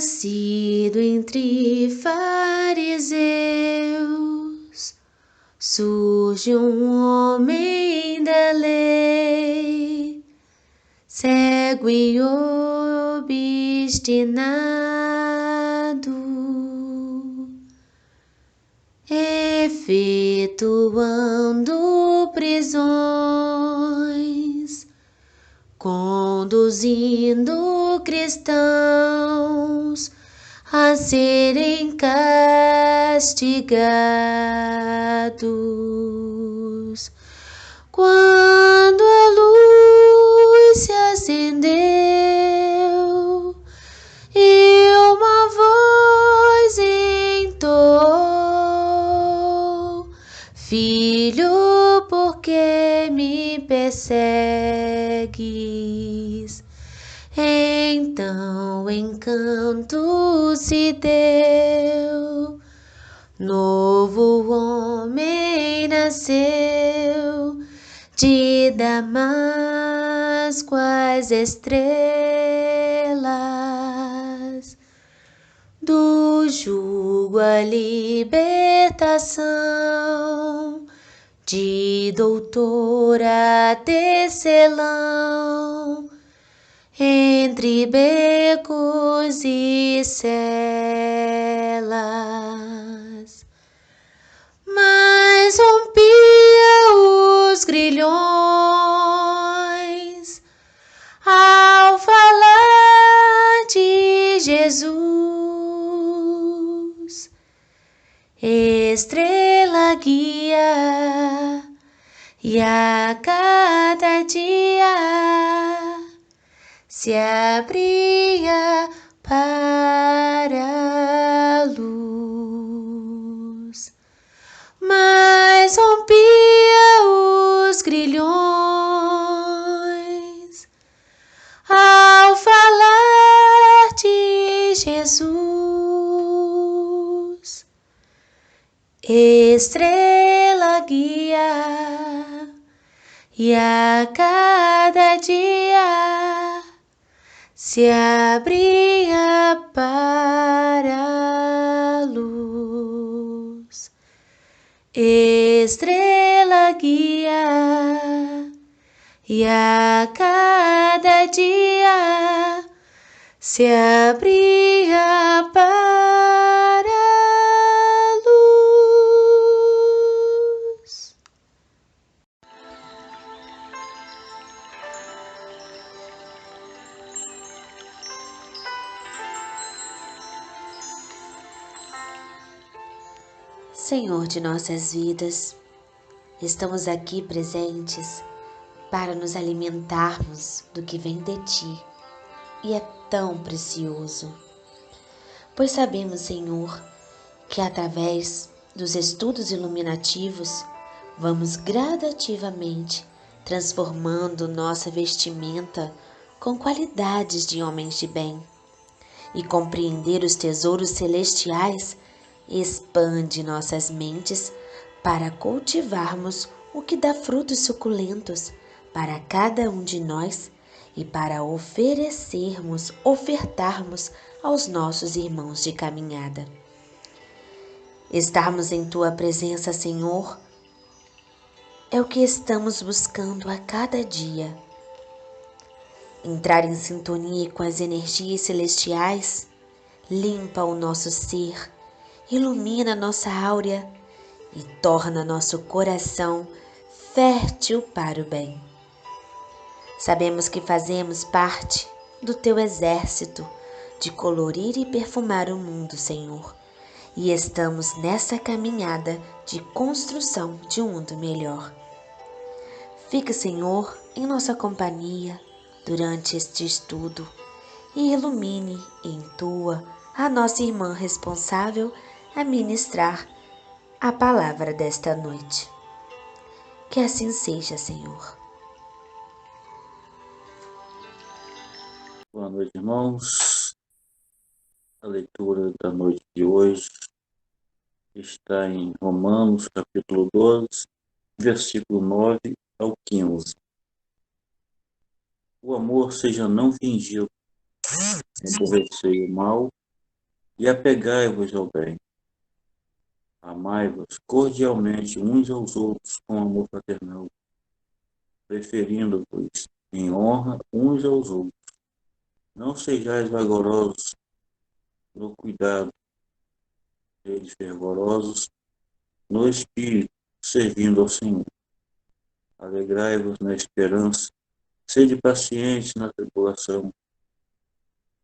Nascido entre fariseus, surge um homem da lei, cego e obstinado, efetuando prisões, conduzindo cristãos a serem castigados. Quando a luz se acendeu e uma voz entoou: Filho, por que me persegues? Então encanto se deu, novo homem nasceu, de Damasco as estrelas, do jugo a libertação, de doutor a tecelão, entre becos e celas. Mas rompia os grilhões ao falar de Jesus. Estrela guia, e a cada dia se abria para a luz. Mas rompia os grilhões ao falar de Jesus. Estrela guia, e a cada dia se abria para a luz. Estrela guia, e a cada dia se abria para a luz. Senhor de nossas vidas, estamos aqui presentes para nos alimentarmos do que vem de Ti, e é tão precioso, pois sabemos, Senhor, que através dos estudos iluminativos vamos gradativamente transformando nossa vestimenta com qualidades de homens de bem, e compreender os tesouros celestiais expande nossas mentes para cultivarmos o que dá frutos suculentos para cada um de nós e para ofertarmos aos nossos irmãos de caminhada. Estarmos em Tua presença, Senhor, é o que estamos buscando a cada dia. Entrar em sintonia com as energias celestiais limpa o nosso ser, ilumina nossa áurea e torna nosso coração fértil para o bem. Sabemos que fazemos parte do Teu exército de colorir e perfumar o mundo, Senhor, e estamos nessa caminhada de construção de um mundo melhor. Fica, Senhor, em nossa companhia durante este estudo e ilumine e intua a nossa irmã responsável a ministrar a palavra desta noite. Que assim seja, Senhor. Boa noite, irmãos. A leitura da noite de hoje está em Romanos, capítulo 12, versículo 9 ao 15. O amor seja não fingido, aborrecei o mal, e apegai-vos ao bem. Amai-vos cordialmente uns aos outros com amor fraternal, preferindo-vos em honra uns aos outros. Não sejais vagarosos no cuidado, sede fervorosos no espírito, servindo ao Senhor. Alegrai-vos na esperança, sede pacientes na tribulação,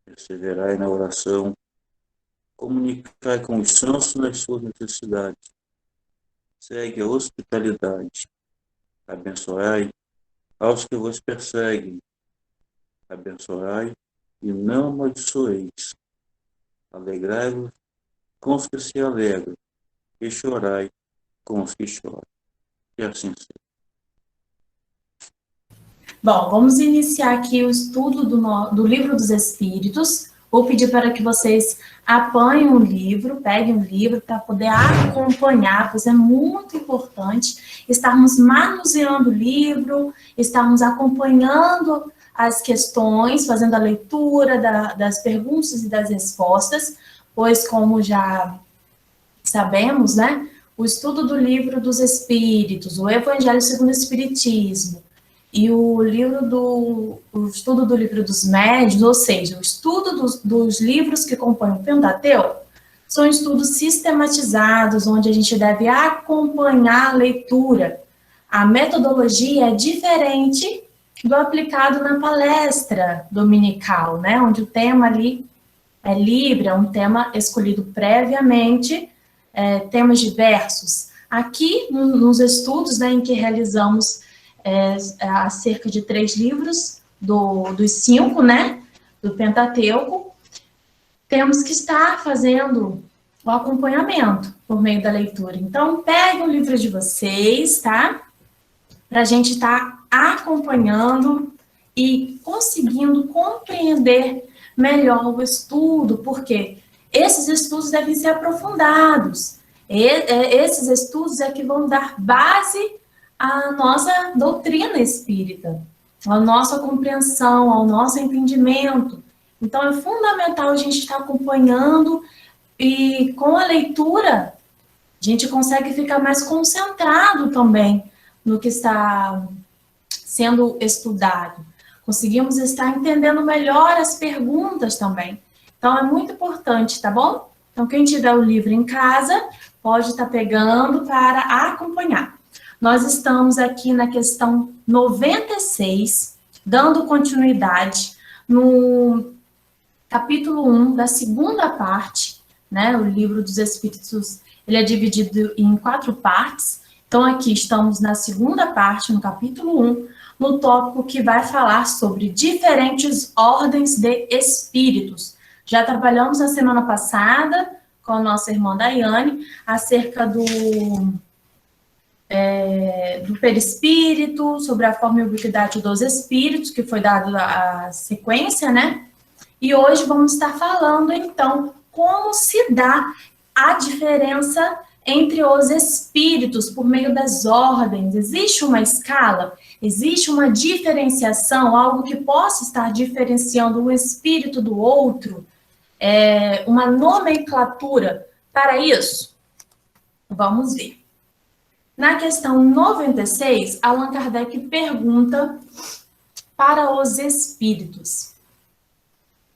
perseverai na oração, comunicai com os santos nas suas necessidades, segue a hospitalidade, abençoai aos que vos perseguem, abençoai e não amaldiçoeis, alegrai-vos com os que se alegram, e chorai com os que choram. Que assim seja. Bom, vamos iniciar aqui o estudo do Livro dos Espíritos. Vou pedir para que vocês apanhem o livro, peguem o livro para poder acompanhar, pois é muito importante estarmos manuseando o livro, estarmos acompanhando as questões, fazendo a leitura das perguntas e das respostas, pois como já sabemos, né, o estudo do Livro dos Espíritos, o Evangelho segundo o Espiritismo, e o estudo do Livro dos Médiuns, ou seja, o estudo dos livros que compõem o Pentateuco, são estudos sistematizados, onde a gente deve acompanhar a leitura. A metodologia é diferente do aplicado na palestra dominical, né, onde o tema ali é livre, é um tema escolhido previamente, temas diversos. Aqui, nos estudos, né, em que realizamos acerca de 3 livros dos 5, né, do Pentateuco, temos que estar fazendo o acompanhamento por meio da leitura. Então, pegue o livro de vocês, tá? Para a gente estar acompanhando e conseguindo compreender melhor o estudo, porque esses estudos devem ser aprofundados. Esses estudos é que vão dar base à nossa doutrina espírita, à nossa compreensão, ao nosso entendimento. Então, é fundamental a gente estar acompanhando e, com a leitura, a gente consegue ficar mais concentrado também no que está sendo estudado. Conseguimos estar entendendo melhor as perguntas também. Então, é muito importante, tá bom? Então, quem tiver o livro em casa, pode estar pegando para acompanhar. Nós estamos aqui na questão 96, dando continuidade no capítulo 1 da segunda parte, né? O Livro dos Espíritos, ele é dividido em 4 partes. Então, aqui estamos na segunda parte, no capítulo 1, no tópico que vai falar sobre diferentes ordens de espíritos. Já trabalhamos na semana passada com a nossa irmã Daiane acerca do perispírito, sobre a forma e ubiquidade dos espíritos, que foi dado a sequência, né? E hoje vamos estar falando, então, como se dá a diferença entre os espíritos por meio das ordens. Existe uma escala? Existe uma diferenciação? Algo que possa estar diferenciando um espírito do outro? Uma nomenclatura para isso? Vamos ver. Na questão 96, Allan Kardec pergunta para os espíritos: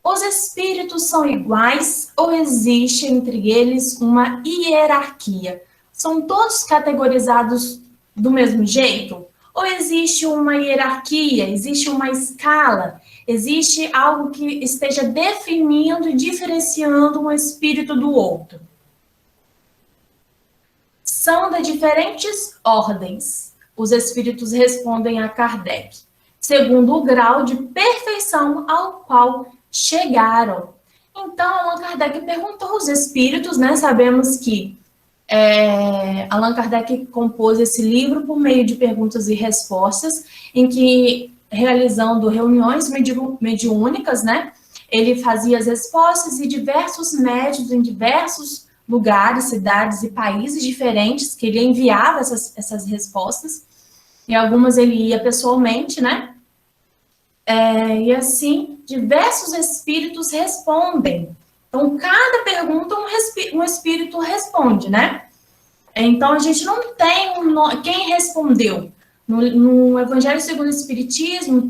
os espíritos são iguais ou existe entre eles uma hierarquia? São todos categorizados do mesmo jeito? Ou existe uma hierarquia, existe uma escala, existe algo que esteja definindo e diferenciando um espírito do outro? São de diferentes ordens. Os espíritos respondem a Kardec, segundo o grau de perfeição ao qual chegaram. Então, Allan Kardec perguntou aos espíritos, né? Sabemos que Allan Kardec compôs esse livro por meio de perguntas e respostas, em que, realizando reuniões mediúnicas, né? Ele fazia as respostas e diversos médiuns em diversos lugares, cidades e países diferentes, que ele enviava essas respostas, e algumas ele ia pessoalmente, né? E assim, diversos espíritos respondem. Então, cada pergunta um espírito responde, né? Então, a gente não tem quem respondeu. No Evangelho segundo o Espiritismo,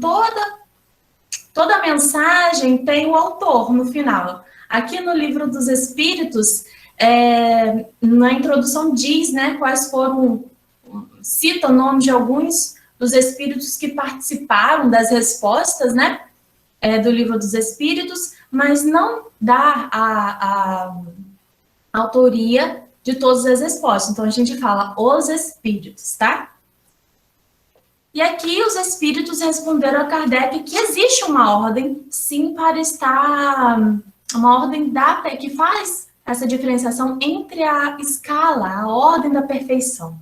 toda mensagem tem o autor no final. Aqui no Livro dos Espíritos, na introdução diz, né, quais foram, cita o nome de alguns dos espíritos que participaram das respostas, né, do Livro dos Espíritos, mas não dá a autoria de todas as respostas. Então, a gente fala os espíritos, tá? E aqui os espíritos responderam a Kardec que existe uma ordem, sim, para estar... Uma ordem que faz essa diferenciação entre a escala, a ordem da perfeição.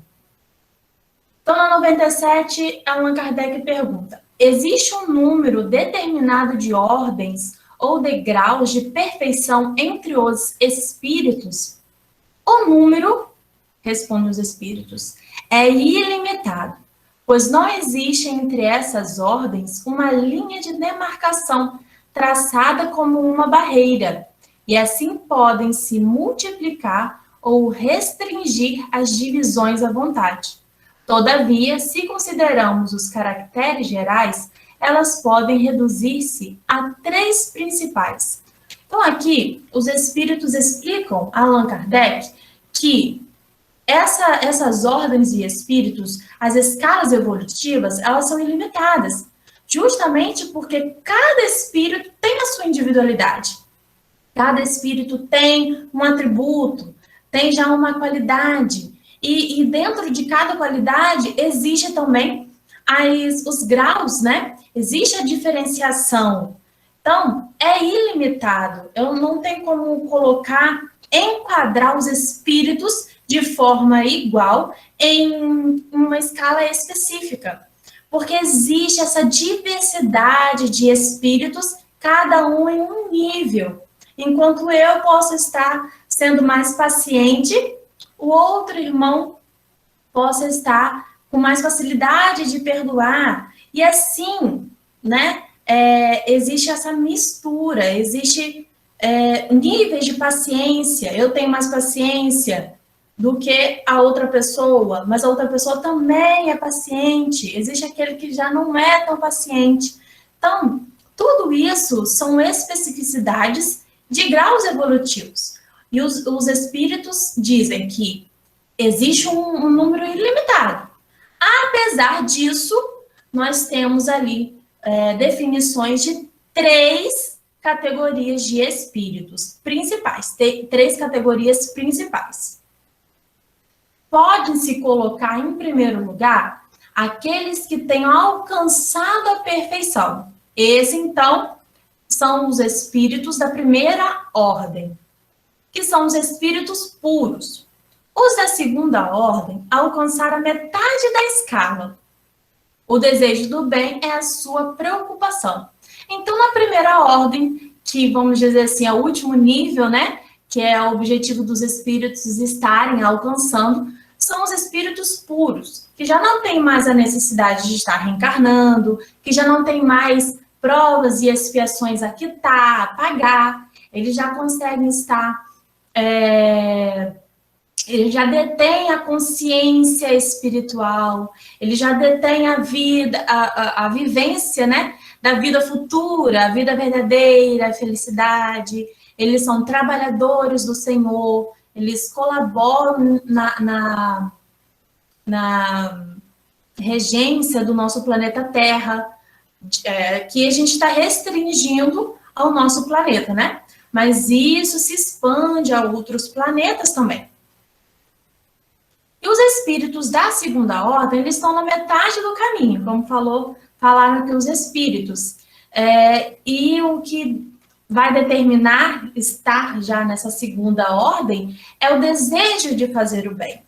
Então, na 97, Allan Kardec pergunta: existe um número determinado de ordens ou degraus de perfeição entre os espíritos? O número, respondem os espíritos, é ilimitado, pois não existe entre essas ordens uma linha de demarcação traçada como uma barreira, e assim podem se multiplicar ou restringir as divisões à vontade. Todavia, se consideramos os caracteres gerais, elas podem reduzir-se a 3 principais. Então, aqui, os espíritos explicam a Allan Kardec que essas ordens e espíritos, as escalas evolutivas, elas são ilimitadas, justamente porque cada espírito tem a sua individualidade. Cada espírito tem um atributo, tem já uma qualidade. E dentro de cada qualidade existe também os graus, né? Existe a diferenciação. Então, é ilimitado. Eu não tenho como enquadrar os espíritos de forma igual em uma escala específica. Porque existe essa diversidade de espíritos, cada um em um nível. Enquanto eu posso estar sendo mais paciente, o outro irmão possa estar com mais facilidade de perdoar. E assim, né, existe essa mistura, existe níveis de paciência. Eu tenho mais paciência do que a outra pessoa, mas a outra pessoa também é paciente. Existe aquele que já não é tão paciente. Então, tudo isso são especificidades de graus evolutivos. E os espíritos dizem que existe um número ilimitado. Apesar disso, nós temos ali definições de 3 categorias de espíritos principais. 3 categorias principais. Pode-se colocar em primeiro lugar aqueles que tenham alcançado a perfeição. Esse, então, são os espíritos da primeira ordem, que são os espíritos puros. Os da segunda ordem alcançaram a metade da escala. O desejo do bem é a sua preocupação. Então, na primeira ordem, que vamos dizer assim, é o último nível, né, que é o objetivo dos espíritos estarem alcançando, são os espíritos puros, que já não têm mais a necessidade de estar reencarnando, que já não têm mais provas e expiações a quitar, a pagar, eles já conseguem estar... ele já detém a consciência espiritual, ele já detém a vida, a vivência, né, da vida futura, a vida verdadeira, a felicidade. Eles são trabalhadores do Senhor, eles colaboram na regência do nosso planeta Terra, que a gente está restringindo ao nosso planeta, né? Mas isso se expande a outros planetas também. E os espíritos da segunda ordem, eles estão na metade do caminho, como falaram aqui os espíritos. E o que vai determinar estar já nessa segunda ordem é o desejo de fazer o bem.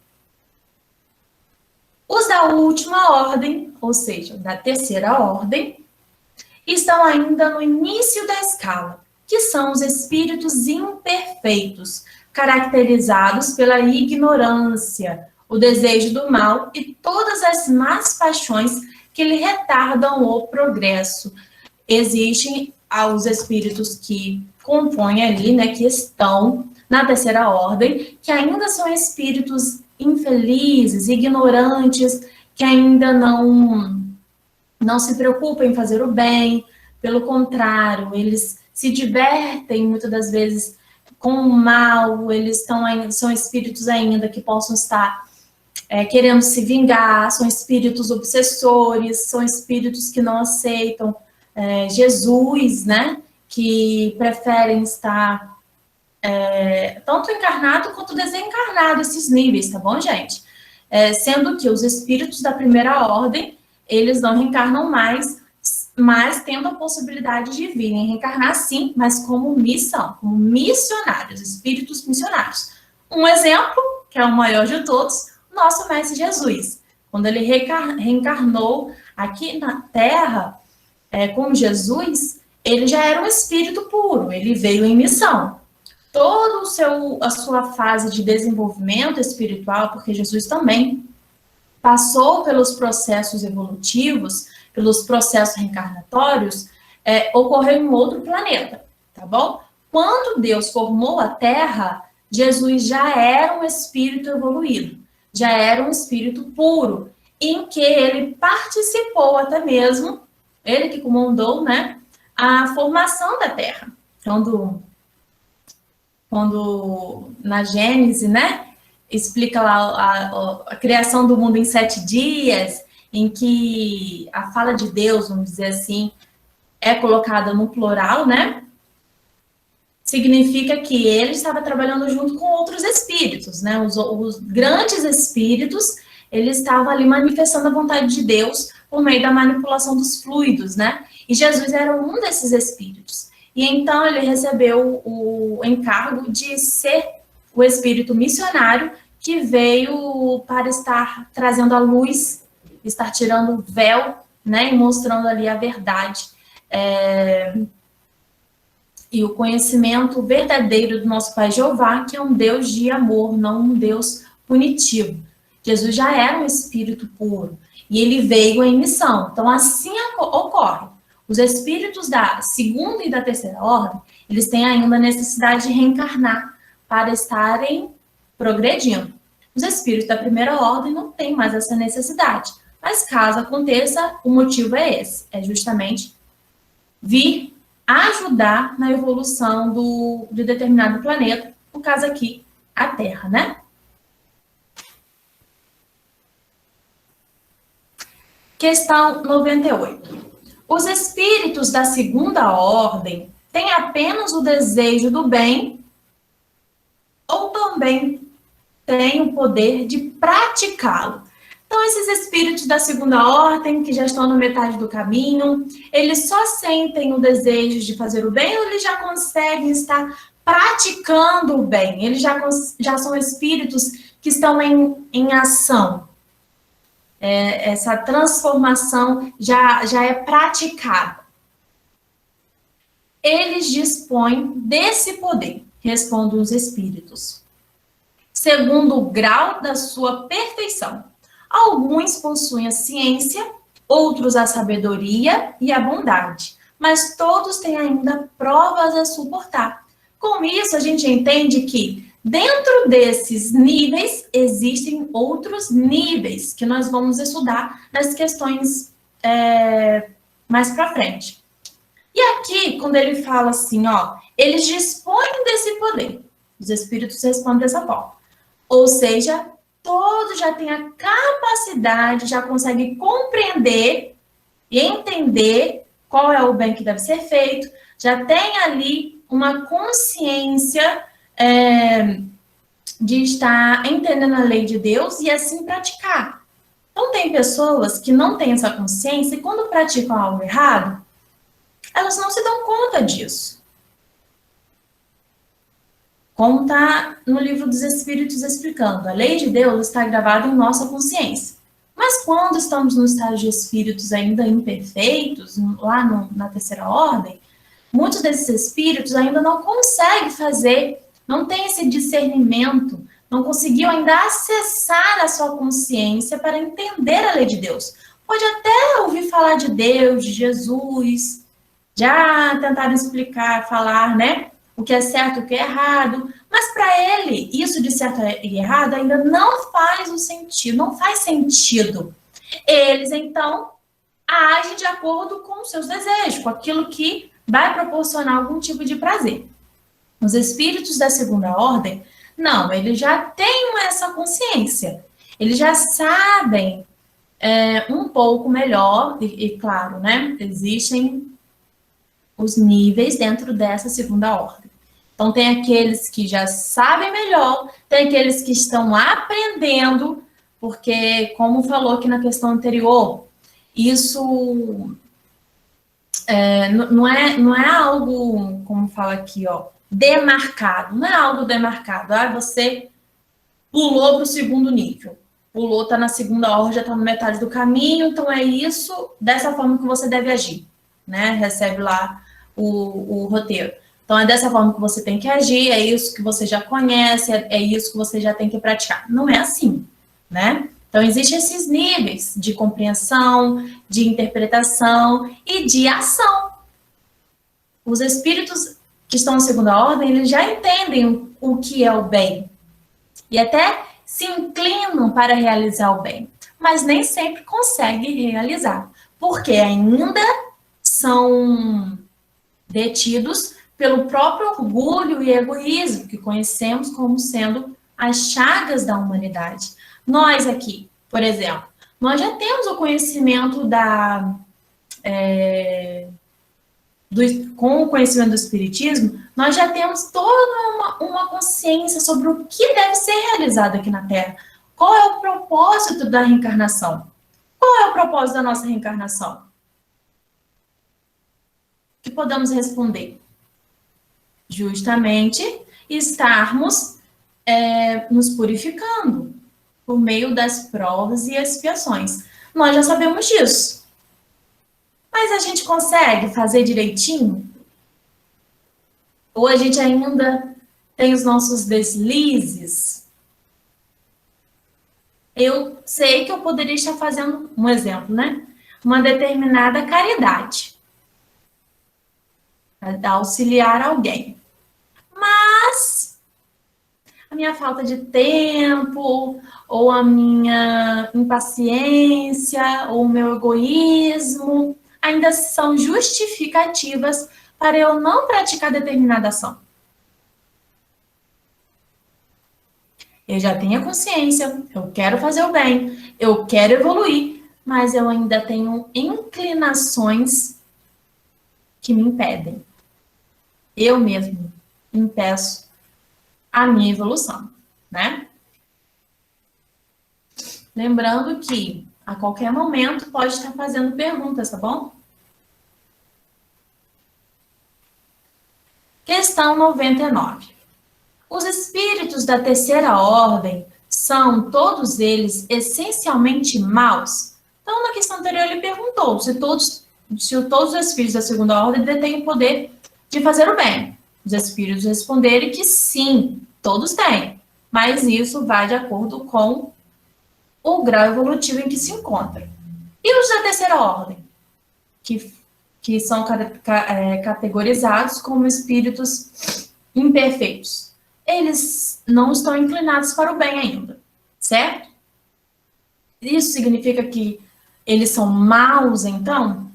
Os da última ordem, ou seja, da terceira ordem, estão ainda no início da escala, que são os espíritos imperfeitos, caracterizados pela ignorância, o desejo do mal e todas as más paixões que lhe retardam o progresso. Existem os espíritos que compõem ali, né, que estão na terceira ordem, que ainda são espíritos infelizes, ignorantes, que ainda não se preocupam em fazer o bem, pelo contrário, eles se divertem muitas das vezes com o mal, eles são espíritos ainda que possam estar querendo se vingar, são espíritos obsessores, são espíritos que não aceitam Jesus, né? Que preferem estar tanto encarnado quanto desencarnado, esses níveis, tá bom, gente? Sendo que os espíritos da primeira ordem, eles não reencarnam mais, mas tendo a possibilidade de virem reencarnar sim, mas como missão, como missionários, espíritos missionários. Um exemplo, que é o maior de todos, nosso Mestre Jesus. Quando ele reencarnou aqui na Terra, como Jesus, ele já era um espírito puro, ele veio em missão. Toda a sua fase de desenvolvimento espiritual, porque Jesus também passou pelos processos evolutivos, pelos processos reencarnatórios, ocorreu em outro planeta, tá bom? Quando Deus formou a Terra, Jesus já era um espírito evoluído, já era um espírito puro, em que ele participou até mesmo, ele que comandou, né, a formação da Terra. Quando na Gênesis, né, explica lá a criação do mundo em 7 dias, em que a fala de Deus, vamos dizer assim, é colocada no plural, né? Significa que ele estava trabalhando junto com outros espíritos, né? Os grandes espíritos, ele estava ali manifestando a vontade de Deus por meio da manipulação dos fluidos, né? E Jesus era um desses espíritos. E então ele recebeu o encargo de ser o espírito missionário que veio para estar trazendo a luz, estar tirando o véu, né? E mostrando ali a verdade. E o conhecimento verdadeiro do nosso Pai Jeová, que é um Deus de amor, não um Deus punitivo. Jesus já era um espírito puro e ele veio em missão. Então, assim ocorre. Os espíritos da segunda e da terceira ordem, eles têm ainda a necessidade de reencarnar para estarem progredindo. Os espíritos da primeira ordem não têm mais essa necessidade. Mas caso aconteça, o motivo é esse. É justamente vir ajudar na evolução de determinado planeta, no caso aqui, a Terra, né? Questão 98. Os espíritos da segunda ordem têm apenas o desejo do bem ou também têm o poder de praticá-lo? Então, esses espíritos da segunda ordem, que já estão na metade do caminho, eles só sentem o desejo de fazer o bem ou eles já conseguem estar praticando o bem? Eles já são espíritos que estão em ação. Essa transformação já é praticada. Eles dispõem desse poder, respondem os espíritos, segundo o grau da sua perfeição. Alguns possuem a ciência, outros a sabedoria e a bondade, mas todos têm ainda provas a suportar. Com isso, a gente entende que dentro desses níveis existem outros níveis que nós vamos estudar nas questões mais para frente. E aqui, quando ele fala assim, ó, eles dispõem desse poder, os espíritos respondem dessa forma. Ou seja, todos já têm a capacidade, já conseguem compreender e entender qual é o bem que deve ser feito, já tem ali uma consciência de estar entendendo a lei de Deus e assim praticar. Então, tem pessoas que não têm essa consciência e quando praticam algo errado, elas não se dão conta disso. Como está no livro dos Espíritos explicando, a lei de Deus está gravada em nossa consciência. Mas quando estamos no estágio de espíritos ainda imperfeitos, lá na terceira ordem, muitos desses espíritos ainda não conseguem fazer, não tem esse discernimento, não conseguiu ainda acessar a sua consciência para entender a lei de Deus. Pode até ouvir falar de Deus, de Jesus, já tentaram explicar, falar, né, o que é certo e o que é errado, mas para ele, isso de certo e errado ainda não faz o sentido, não faz sentido. Eles, então, agem de acordo com os seus desejos, com aquilo que vai proporcionar algum tipo de prazer. Os espíritos da segunda ordem, não, eles já têm essa consciência, eles já sabem um pouco melhor, e claro, né, existem os níveis dentro dessa segunda ordem. Então, tem aqueles que já sabem melhor, tem aqueles que estão aprendendo, porque, como falou aqui na questão anterior, isso não é algo, como fala aqui, ó, demarcado, não é algo demarcado. Ah, você pulou para o segundo nível, pulou, está na segunda ordem, já está na metade do caminho, então é isso, dessa forma que você deve agir, né? Recebe lá o roteiro. Então, é dessa forma que você tem que agir, é isso que você já conhece, é isso que você já tem que praticar. Não é assim, né? Então, existem esses níveis de compreensão, de interpretação e de ação. Os espíritos que estão na segunda ordem, eles já entendem o que é o bem. E até se inclinam para realizar o bem. Mas nem sempre conseguem realizar. Porque ainda são detidos pelo próprio orgulho e egoísmo que conhecemos como sendo as chagas da humanidade. Nós aqui, por exemplo, nós já temos o conhecimento com o conhecimento do Espiritismo, nós já temos toda uma consciência sobre o que deve ser realizado aqui na Terra. Qual é o propósito da reencarnação? Qual é o propósito da nossa reencarnação? O que podemos responder? Justamente estarmos nos purificando por meio das provas e expiações. Nós já sabemos disso. Mas a gente consegue fazer direitinho? Ou a gente ainda tem os nossos deslizes? Eu sei que eu poderia estar fazendo, um exemplo, né? Uma determinada caridade. Auxiliar alguém. Mas a minha falta de tempo, ou a minha impaciência, ou o meu egoísmo, ainda são justificativas para eu não praticar determinada ação. Eu já tenho a consciência, eu quero fazer o bem, eu quero evoluir, mas eu ainda tenho inclinações que me impedem. Eu mesmo impeço a minha evolução, né? Lembrando que a qualquer momento pode estar fazendo perguntas, tá bom? Questão 99. Os espíritos da terceira ordem são todos eles essencialmente maus? Então, na questão anterior, ele perguntou se todos os espíritos da segunda ordem detêm o poder de fazer o bem. Os espíritos responderam que sim, todos têm, mas isso vai de acordo com o grau evolutivo em que se encontra. E os da terceira ordem, que são categorizados como espíritos imperfeitos. Eles não estão inclinados para o bem ainda, certo? Isso significa que eles são maus, então?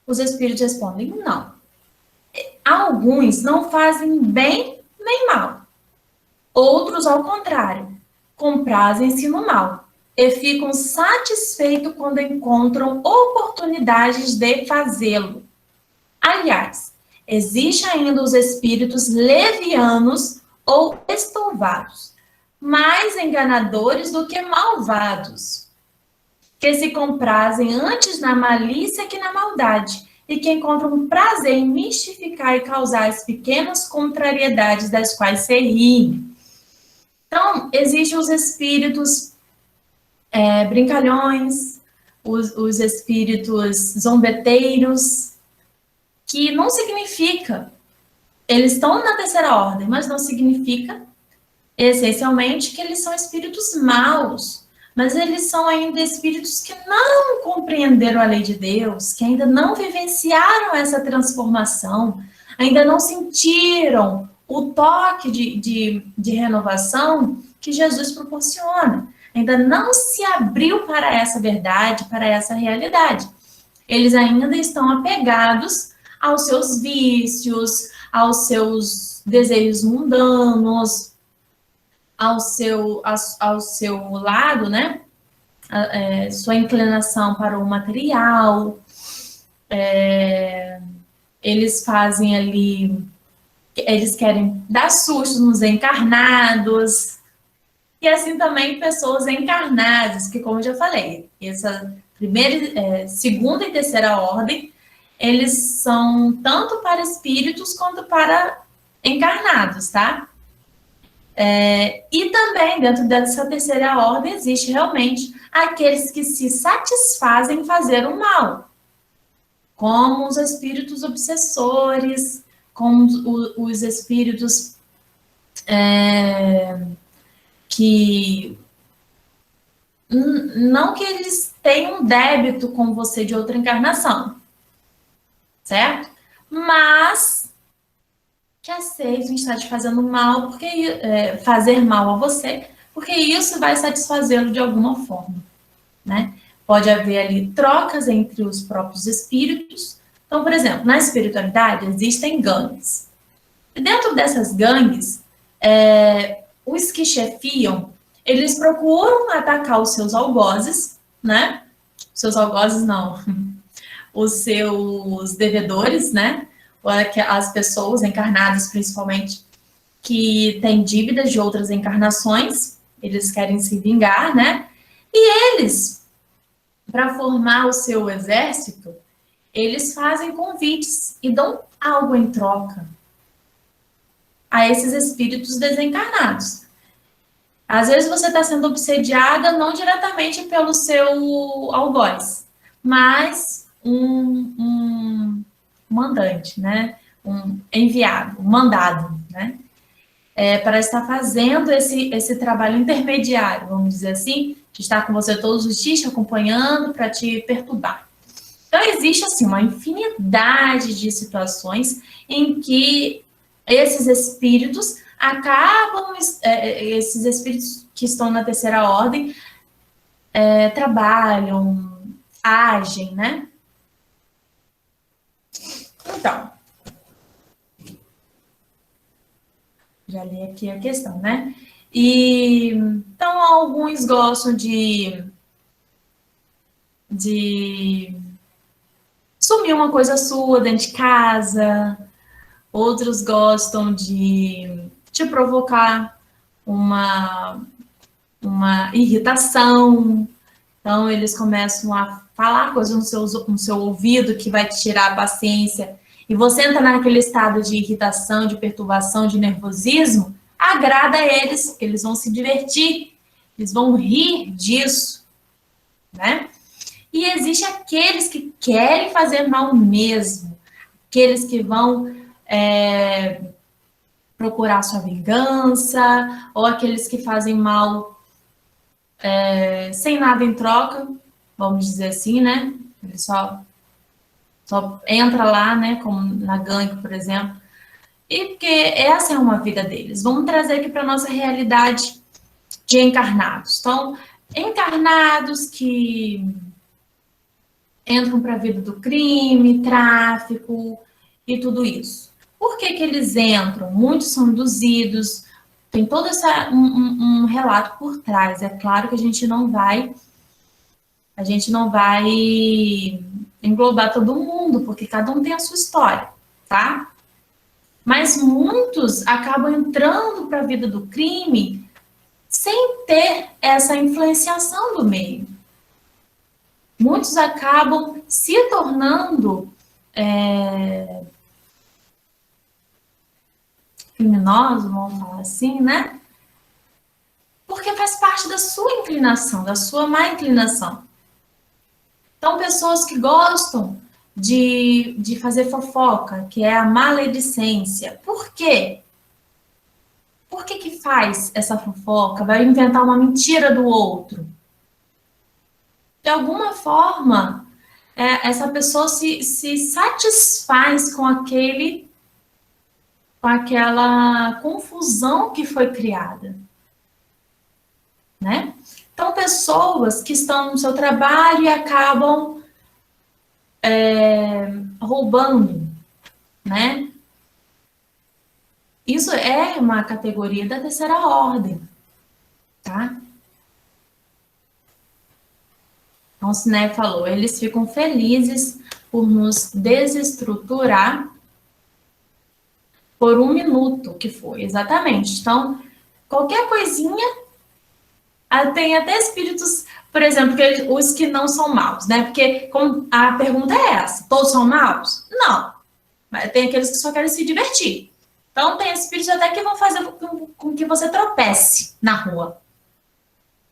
Os espíritos respondem, não. Alguns não fazem bem nem mal. Outros, ao contrário, comprazem-se no mal e ficam satisfeitos quando encontram oportunidades de fazê-lo. Aliás, existem ainda os espíritos levianos ou estouvados, mais enganadores do que malvados, que se comprazem antes na malícia que na maldade, e que encontram prazer em mistificar e causar as pequenas contrariedades das quais se riem. Então, existem os espíritos brincalhões, os espíritos zombeteiros, que não significa, eles estão na terceira ordem, mas não significa, essencialmente, que eles são espíritos maus, mas eles são ainda espíritos que não compreenderam a lei de Deus, que ainda não vivenciaram essa transformação, ainda não sentiram o toque de renovação que Jesus proporciona. Ainda não se abriu para essa verdade, para essa realidade. Eles ainda estão apegados aos seus vícios, aos seus desejos mundanos, ao seu lado, né? Sua inclinação para o material. Eles fazem ali, eles querem dar sustos nos encarnados, e assim também pessoas encarnadas, que como eu já falei, essa primeira, segunda e terceira ordem, eles são tanto para espíritos quanto para encarnados, tá? E também, dentro dessa terceira ordem, existe realmente aqueles que se satisfazem em fazer o mal, como os espíritos obsessores, como os espíritos que não que eles tenham um débito com você de outra encarnação, certo? Mas que aceitam estar te fazendo mal, porque fazer mal a você, porque isso vai satisfazê-lo de alguma forma, né? Pode haver ali trocas entre os próprios espíritos. Então, por exemplo, na espiritualidade existem gangues. E dentro dessas gangues, os que chefiam, eles procuram atacar os seus algozes, né? Seus algozes não, os seus devedores, né? As pessoas encarnadas, principalmente, que têm dívidas de outras encarnações, eles querem se vingar, né? E eles, para formar o seu exército, eles fazem convites e dão algo em troca a esses espíritos desencarnados. Às vezes você está sendo obsediada não diretamente pelo seu algoz, mas um mandante, né? Um enviado, um mandado, né? Para estar fazendo esse trabalho intermediário, vamos dizer assim, de estar com você todos os dias, te acompanhando para te perturbar. Então, existe, assim, uma infinidade de situações em que esses espíritos acabam, esses espíritos que estão na terceira ordem, trabalham, agem, né? Então, já li aqui a questão, né? Então, alguns gostam de sumir uma coisa sua dentro de casa, outros gostam de te provocar uma irritação. Então, eles começam a falar coisas no seu ouvido que vai te tirar a paciência, e você entra naquele estado de irritação, de perturbação, de nervosismo, agrada a eles, eles vão se divertir, eles vão rir disso, né? E existe aqueles que querem fazer mal mesmo, aqueles que vão procurar sua vingança, ou aqueles que fazem mal sem nada em troca, vamos dizer assim, né? Ele só entra lá, né? Como na gangue, por exemplo. E porque essa é uma vida deles. Vamos trazer aqui para a nossa realidade de encarnados. Então, encarnados que entram para a vida do crime, tráfico e tudo isso. Por que eles entram? Muitos são induzidos, tem todo um relato por trás. É claro que a gente não vai englobar todo mundo, porque cada um tem a sua história, tá? Mas muitos acabam entrando para a vida do crime sem ter essa influenciação do meio. Muitos acabam se tornando criminosos, vamos falar assim, né? Porque faz parte da sua inclinação, da sua má inclinação. Então, pessoas que gostam de fazer fofoca, que é a maledicência. Por quê? Por que faz essa fofoca? Vai inventar uma mentira do outro. De alguma forma, essa pessoa se satisfaz com aquele com aquela confusão que foi criada, né? Então, pessoas que estão no seu trabalho e acabam roubando, né? Isso é uma categoria da terceira ordem, tá? Então, o Siné falou, eles ficam felizes por nos desestruturar por 1 minuto, que foi, exatamente. Então, qualquer coisinha, tem até espíritos, por exemplo, os que não são maus, né? Porque a pergunta é essa, todos são maus? Não, mas tem aqueles que só querem se divertir. Então, tem espíritos até que vão fazer com que você tropece na rua,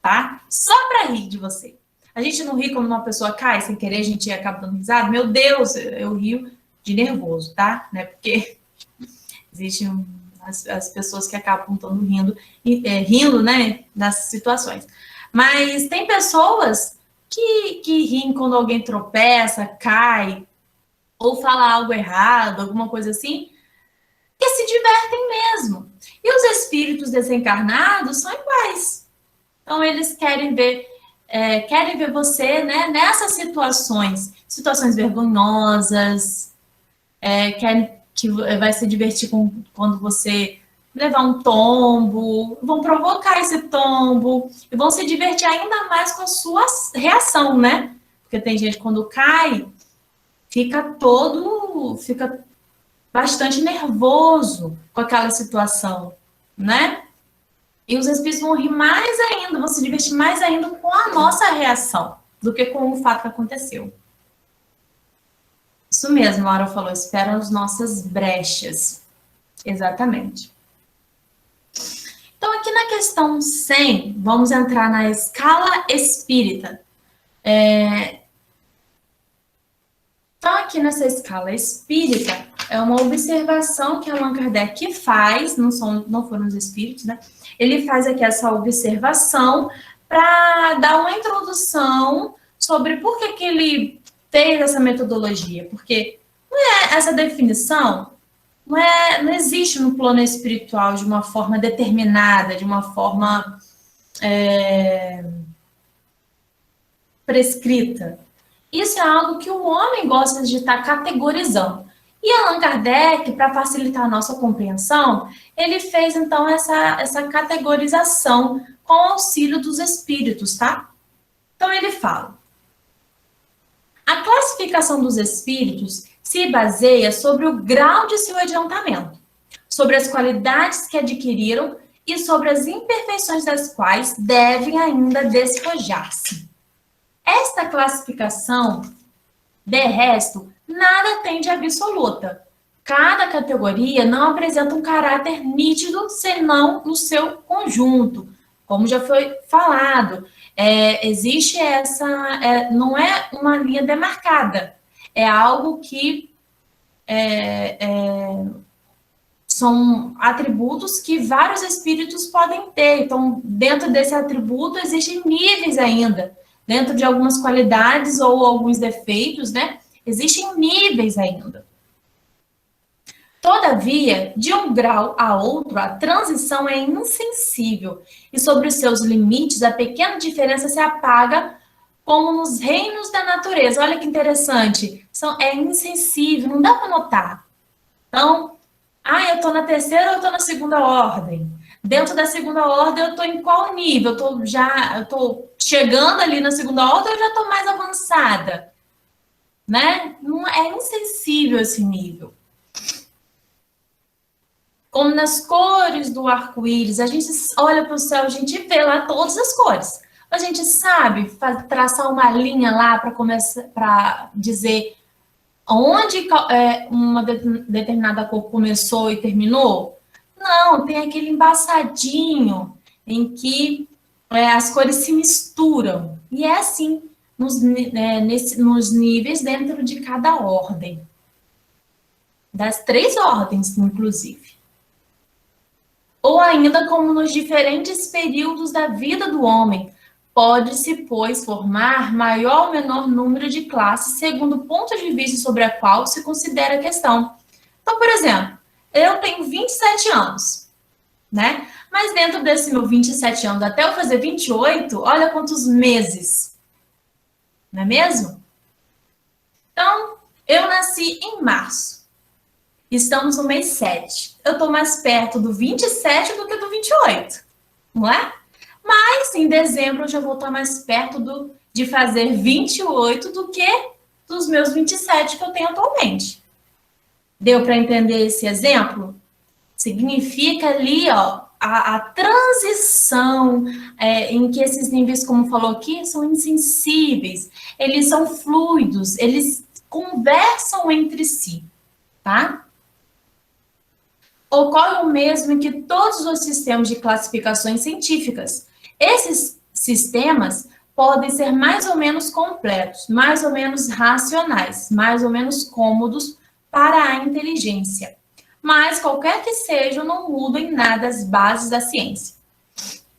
tá? Só para rir de você. A gente não ri quando uma pessoa cai sem querer, a gente acaba dando risada. Meu Deus, eu rio de nervoso, tá? Né? Porque existem as pessoas que acabam estando rindo, né? Nas situações. Mas tem pessoas que riem quando alguém tropeça, cai, ou fala algo errado, alguma coisa assim, que se divertem mesmo. E os espíritos desencarnados são iguais. Então, eles querem ver você, né, nessas situações vergonhosas, que vai se divertir quando você levar um tombo, vão provocar esse tombo, e vão se divertir ainda mais com a sua reação, né? Porque tem gente quando cai, fica bastante nervoso com aquela situação, né? E os espíritos vão rir mais ainda, vão se divertir mais ainda com a nossa reação do que com o fato que aconteceu. Isso mesmo, Laura falou, esperam as nossas brechas. Exatamente. Então, aqui na questão 100, vamos entrar na escala espírita. Então, aqui nessa escala espírita, é uma observação que Allan Kardec faz, não foram os espíritos, né? Ele faz aqui essa observação para dar uma introdução sobre por que ele fez essa metodologia. Porque essa definição não existe no plano espiritual de uma forma determinada, de uma forma prescrita. Isso é algo que o homem gosta de estar categorizando. E Allan Kardec, para facilitar a nossa compreensão, ele fez, então, essa categorização com o auxílio dos espíritos, tá? Então, ele fala: a classificação dos espíritos se baseia sobre o grau de seu adiantamento, sobre as qualidades que adquiriram e sobre as imperfeições das quais devem ainda despojar-se. Esta classificação, de resto, nada tem de absoluta. Cada categoria não apresenta um caráter nítido, senão no seu conjunto. Como já foi falado, existe não é uma linha demarcada, é algo que são atributos que vários espíritos podem ter. Então, dentro desse atributo, existem níveis ainda. Dentro de algumas qualidades ou alguns defeitos, né? Existem níveis ainda. Todavia, de um grau a outro, a transição é insensível e sobre os seus limites a pequena diferença se apaga como nos reinos da natureza. Olha que interessante. É insensível, não dá para notar. Então, eu estou na terceira ou eu estou na segunda ordem? Dentro da segunda ordem, eu estou em qual nível? Eu estou chegando ali na segunda ordem ou eu já estou mais avançada? Né? Não é insensível esse nível. Como nas cores do arco-íris, a gente olha para o céu, a gente vê lá todas as cores. A gente sabe traçar uma linha lá para dizer onde uma determinada cor começou e terminou? Não, tem aquele embaçadinho em que as cores se misturam. E é assim nos níveis dentro de cada ordem. Das 3 ordens, inclusive. Ou ainda como nos diferentes períodos da vida do homem. Pode-se, pois, formar maior ou menor número de classes segundo o ponto de vista sobre a qual se considera a questão. Então, por exemplo, eu tenho 27 anos, né? Mas dentro desse meu 27 anos, até eu fazer 28, olha quantos meses, não é mesmo? Então, eu nasci em março. Estamos no mês 7. Eu estou mais perto do 27 do que do 28, não é? Mas em dezembro eu já vou estar mais perto de fazer 28 do que dos meus 27 que eu tenho atualmente. Deu para entender esse exemplo? Significa ali, ó, a transição em que esses níveis, como falou aqui, são insensíveis, eles são fluidos, eles conversam entre si, tá? Ocorre o mesmo em que todos os sistemas de classificações científicas. Esses sistemas podem ser mais ou menos completos, mais ou menos racionais, mais ou menos cômodos para a inteligência. Mas, qualquer que seja, não mudam em nada as bases da ciência.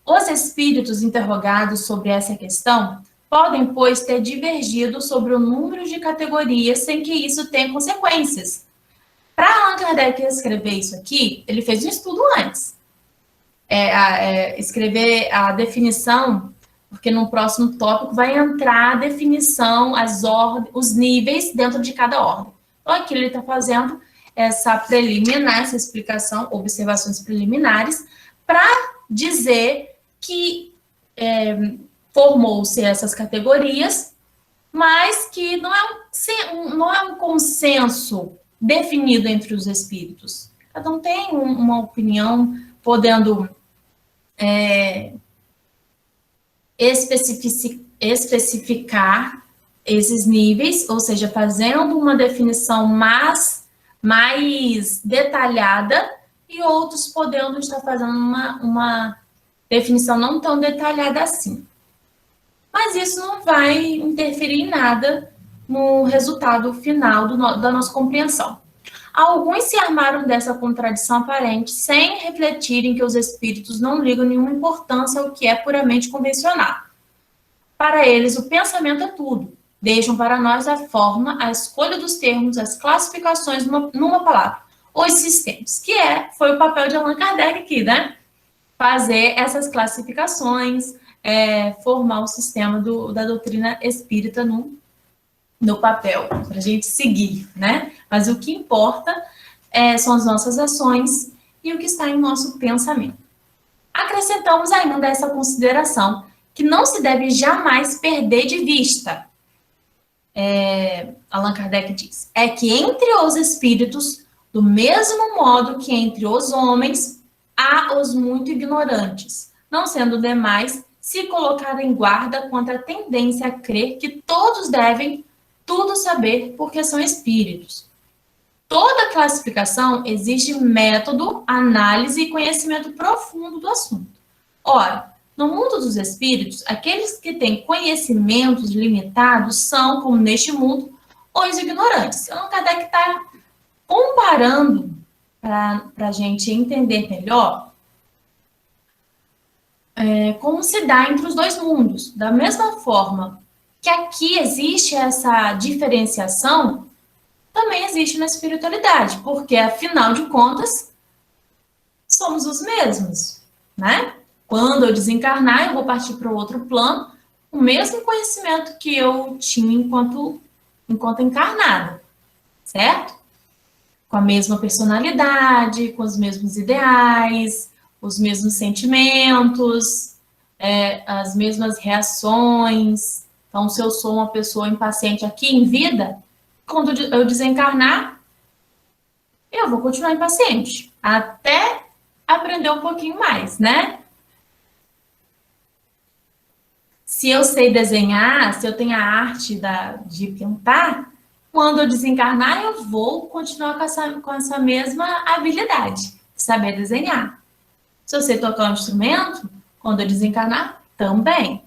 Os espíritos interrogados sobre essa questão podem, pois, ter divergido sobre o número de categorias sem que isso tenha consequências. Para Allan Kardec escrever isso aqui, ele fez um estudo antes. Escrever a definição, porque no próximo tópico vai entrar a definição, os níveis dentro de cada ordem. Então, aqui ele está fazendo essa preliminar, essa explicação, observações preliminares, para dizer que formou-se essas categorias, mas que não é um consenso definido entre os espíritos. Cada um tem uma opinião, podendo especificar esses níveis, ou seja, fazendo uma definição mais detalhada, e outros podendo estar fazendo uma definição não tão detalhada assim. Mas isso não vai interferir em nada no resultado final da nossa compreensão. Alguns se armaram dessa contradição aparente sem refletirem que os espíritos não ligam nenhuma importância ao que é puramente convencional. Para eles, o pensamento é tudo. Deixam para nós a forma, a escolha dos termos, as classificações numa palavra, os sistemas, que foi o papel de Allan Kardec aqui, né? Fazer essas classificações, formar o sistema da doutrina espírita no papel, para a gente seguir, né? Mas o que importa são as nossas ações e o que está em nosso pensamento. Acrescentamos ainda essa consideração, que não se deve jamais perder de vista. Allan Kardec diz, que entre os espíritos, do mesmo modo que entre os homens, há os muito ignorantes, não sendo demais se colocar em guarda contra a tendência a crer que todos devem tudo saber porque são espíritos. Toda classificação exige método, análise e conhecimento profundo do assunto. Ora, no mundo dos espíritos, aqueles que têm conhecimentos limitados são, como neste mundo, os ignorantes. Allan Kardec está comparando, para a gente entender melhor, como se dá entre os dois mundos. Da mesma forma que aqui existe essa diferenciação, também existe na espiritualidade, porque, afinal de contas, somos os mesmos, né? Quando eu desencarnar, eu vou partir para o outro plano, o mesmo conhecimento que eu tinha enquanto encarnada, certo? Com a mesma personalidade, com os mesmos ideais, os mesmos sentimentos, as mesmas reações. Então, se eu sou uma pessoa impaciente aqui em vida, quando eu desencarnar, eu vou continuar impaciente, até aprender um pouquinho mais, né? Se eu sei desenhar, se eu tenho a arte de pintar, quando eu desencarnar, eu vou continuar com essa mesma habilidade, saber desenhar. Se eu sei tocar um instrumento, quando eu desencarnar, também.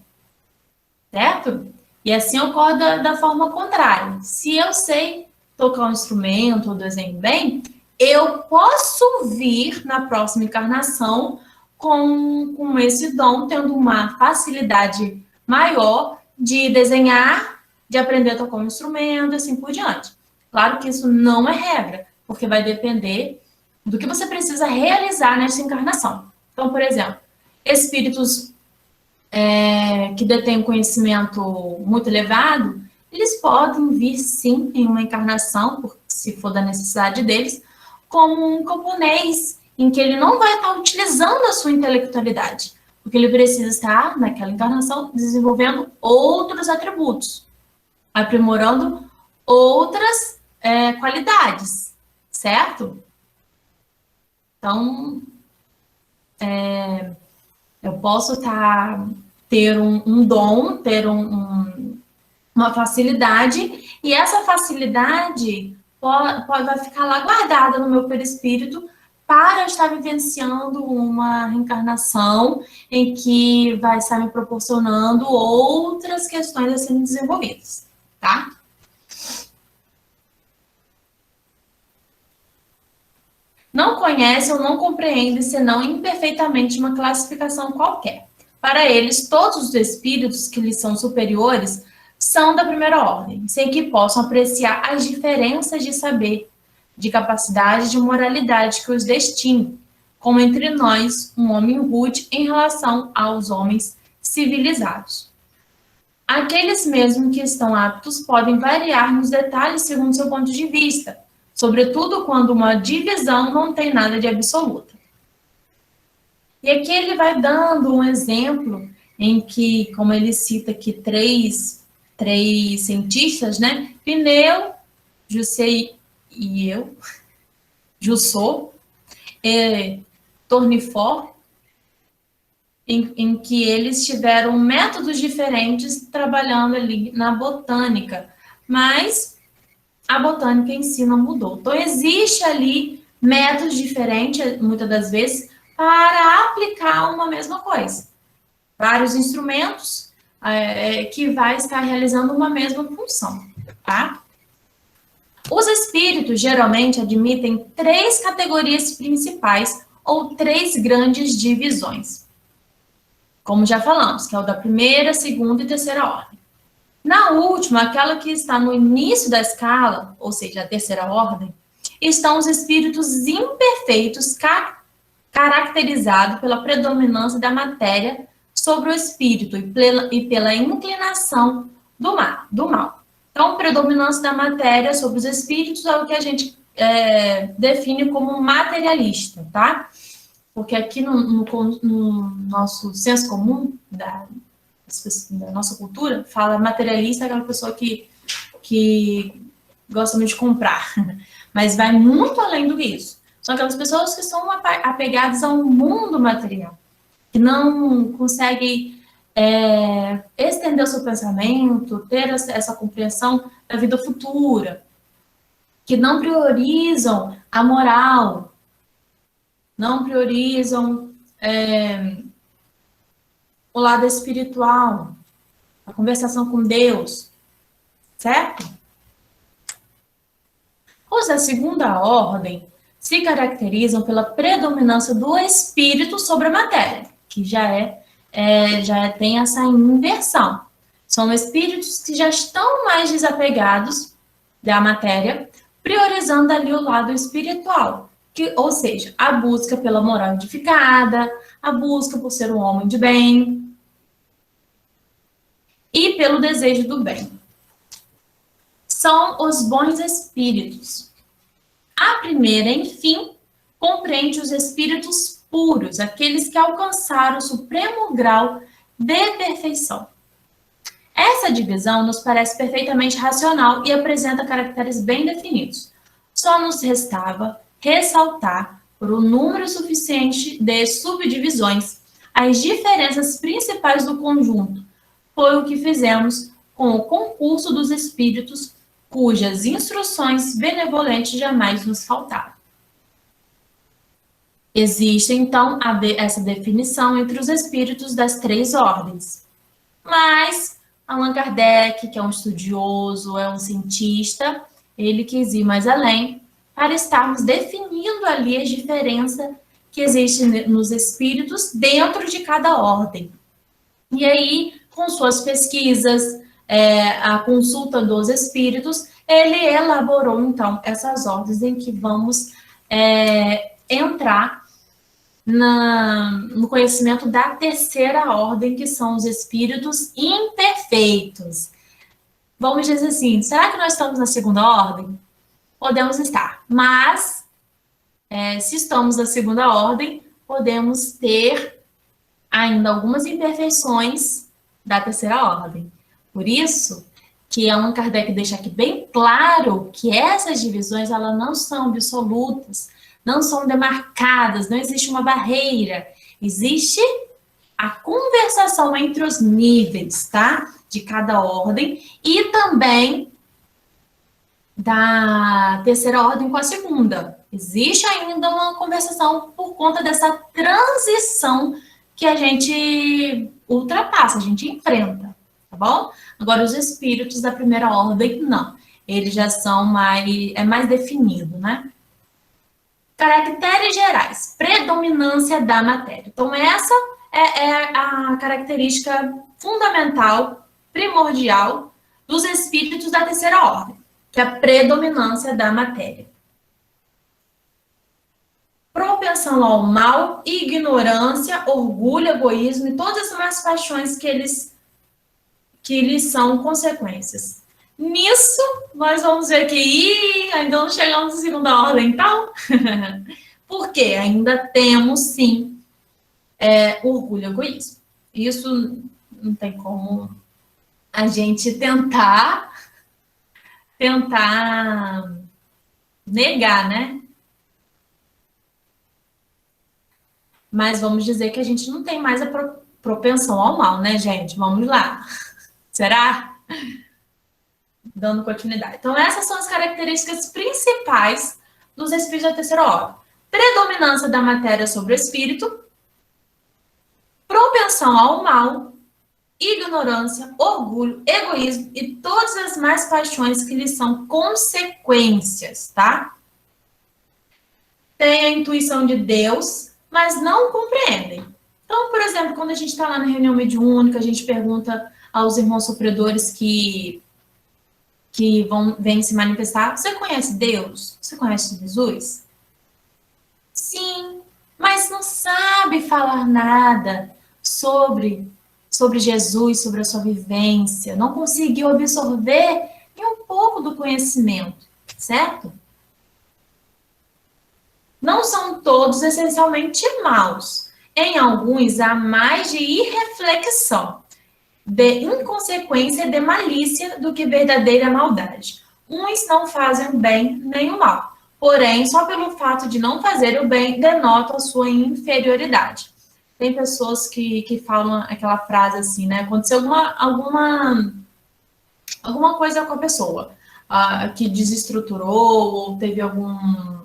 Certo? E assim ocorre da forma contrária. Se eu sei tocar um instrumento ou desenho bem, eu posso vir na próxima encarnação com esse dom, tendo uma facilidade maior de desenhar, de aprender a tocar um instrumento, assim por diante. Claro que isso não é regra, porque vai depender do que você precisa realizar nessa encarnação. Então, por exemplo, espíritos que detêm um conhecimento muito elevado, eles podem vir, sim, em uma encarnação, se for da necessidade deles, como um camponês, em que ele não vai estar utilizando a sua intelectualidade, porque ele precisa estar, naquela encarnação, desenvolvendo outros atributos, aprimorando outras qualidades, certo? Então, eu posso ter um dom, ter uma facilidade, e essa facilidade vai ficar lá guardada no meu perispírito para eu estar vivenciando uma reencarnação em que vai estar me proporcionando outras questões a serem desenvolvidas, tá? Não conhece ou não compreende, senão imperfeitamente, uma classificação qualquer. Para eles, todos os espíritos que lhes são superiores são da primeira ordem, sem que possam apreciar as diferenças de saber, de capacidade, de moralidade que os destinem, como entre nós, um homem rude em relação aos homens civilizados. Aqueles mesmo que estão aptos podem variar nos detalhes segundo seu ponto de vista, sobretudo quando uma divisão não tem nada de absoluta. E aqui ele vai dando um exemplo em que, como ele cita aqui, três cientistas, né? Pneu, Jussei e eu, Jussou, Tournefort, em que eles tiveram métodos diferentes trabalhando ali na botânica, mas a botânica em si não mudou. Então, existe ali métodos diferentes, muitas das vezes, para aplicar uma mesma coisa. Vários instrumentos que vai estar realizando uma mesma função, tá? Os espíritos geralmente admitem 3 categorias principais ou 3 grandes divisões. Como já falamos, que é o da primeira, segunda e terceira ordem. Na última, aquela que está no início da escala, ou seja, a terceira ordem, estão os espíritos imperfeitos caracterizados pela predominância da matéria sobre o espírito e pela inclinação do mal. Então, predominância da matéria sobre os espíritos é o que a gente define como materialista, tá? Porque aqui no nosso senso comum da nossa cultura, fala materialista, aquela pessoa que gosta muito de comprar, mas vai muito além do que isso. São aquelas pessoas que são apegadas ao mundo material, que não conseguem estender o seu pensamento, ter essa compreensão da vida futura, que não priorizam a moral, não priorizam o lado espiritual, a conversação com Deus, certo? Os da segunda ordem se caracterizam pela predominância do espírito sobre a matéria, que já tem essa inversão. São espíritos que já estão mais desapegados da matéria, priorizando ali o lado espiritual, ou seja, a busca pela moral edificada, a busca por ser um homem de bem e pelo desejo do bem. São os bons espíritos. A primeira, enfim, compreende os espíritos puros, aqueles que alcançaram o supremo grau de perfeição. Essa divisão nos parece perfeitamente racional e apresenta caracteres bem definidos. Só nos restava ressaltar, por um número suficiente de subdivisões, as diferenças principais do conjunto. Foi o que fizemos com o concurso dos espíritos, cujas instruções benevolentes jamais nos faltaram. Existe, então, essa definição entre os espíritos das 3 ordens. Mas Allan Kardec, que é um estudioso, é um cientista, ele quis ir mais além para estarmos definindo ali a diferença que existe nos espíritos dentro de cada ordem. E aí, com suas pesquisas, a consulta dos espíritos, ele elaborou, então, essas ordens em que vamos entrar no conhecimento da terceira ordem, que são os espíritos imperfeitos. Vamos dizer assim, será que nós estamos na segunda ordem? Podemos estar, mas se estamos na segunda ordem, podemos ter ainda algumas imperfeições da terceira ordem. Por isso que Allan Kardec deixa aqui bem claro que essas divisões elas não são absolutas, não são demarcadas, não existe uma barreira, existe a conversação entre os níveis, tá? De cada ordem e também da terceira ordem com a segunda. Existe ainda uma conversação por conta dessa transição que a gente ultrapassa, a gente enfrenta, tá bom? Agora, os espíritos da primeira ordem, não. Eles já são mais definido, né? Caracteres gerais, predominância da matéria. Então, essa é a característica fundamental, primordial, dos espíritos da terceira ordem, que é a predominância da matéria. Propensão ao mal, ignorância, orgulho, egoísmo e todas as más paixões que lhes são consequências. Nisso, nós vamos ver que ainda não chegamos na segunda ordem, então. Porque ainda temos, sim, orgulho e egoísmo. Isso não tem como a gente tentar negar, né? Mas vamos dizer que a gente não tem mais a propensão ao mal, né, gente? Vamos lá. Será? Dando continuidade. Então, essas são as características principais dos espíritos da terceira ordem. Predominância da matéria sobre o espírito, propensão ao mal, ignorância, orgulho, egoísmo e todas as más paixões que lhes são consequências, tá? Tem a intuição de Deus, mas não compreendem. Então, por exemplo, quando a gente está lá na reunião mediúnica, a gente pergunta aos irmãos sofredores que vêm se manifestar, você conhece Deus? Você conhece Jesus? Sim, mas não sabe falar nada sobre Jesus, sobre a sua vivência, não conseguiu absorver nem um pouco do conhecimento, certo? Não são todos essencialmente maus. Em alguns há mais de irreflexão, de inconsequência e de malícia do que verdadeira maldade. Uns não fazem o bem nem o mal, porém, só pelo fato de não fazer o bem, denotam a sua inferioridade. Tem pessoas que falam aquela frase assim, né? Aconteceu alguma coisa com a pessoa, que desestruturou ou teve algum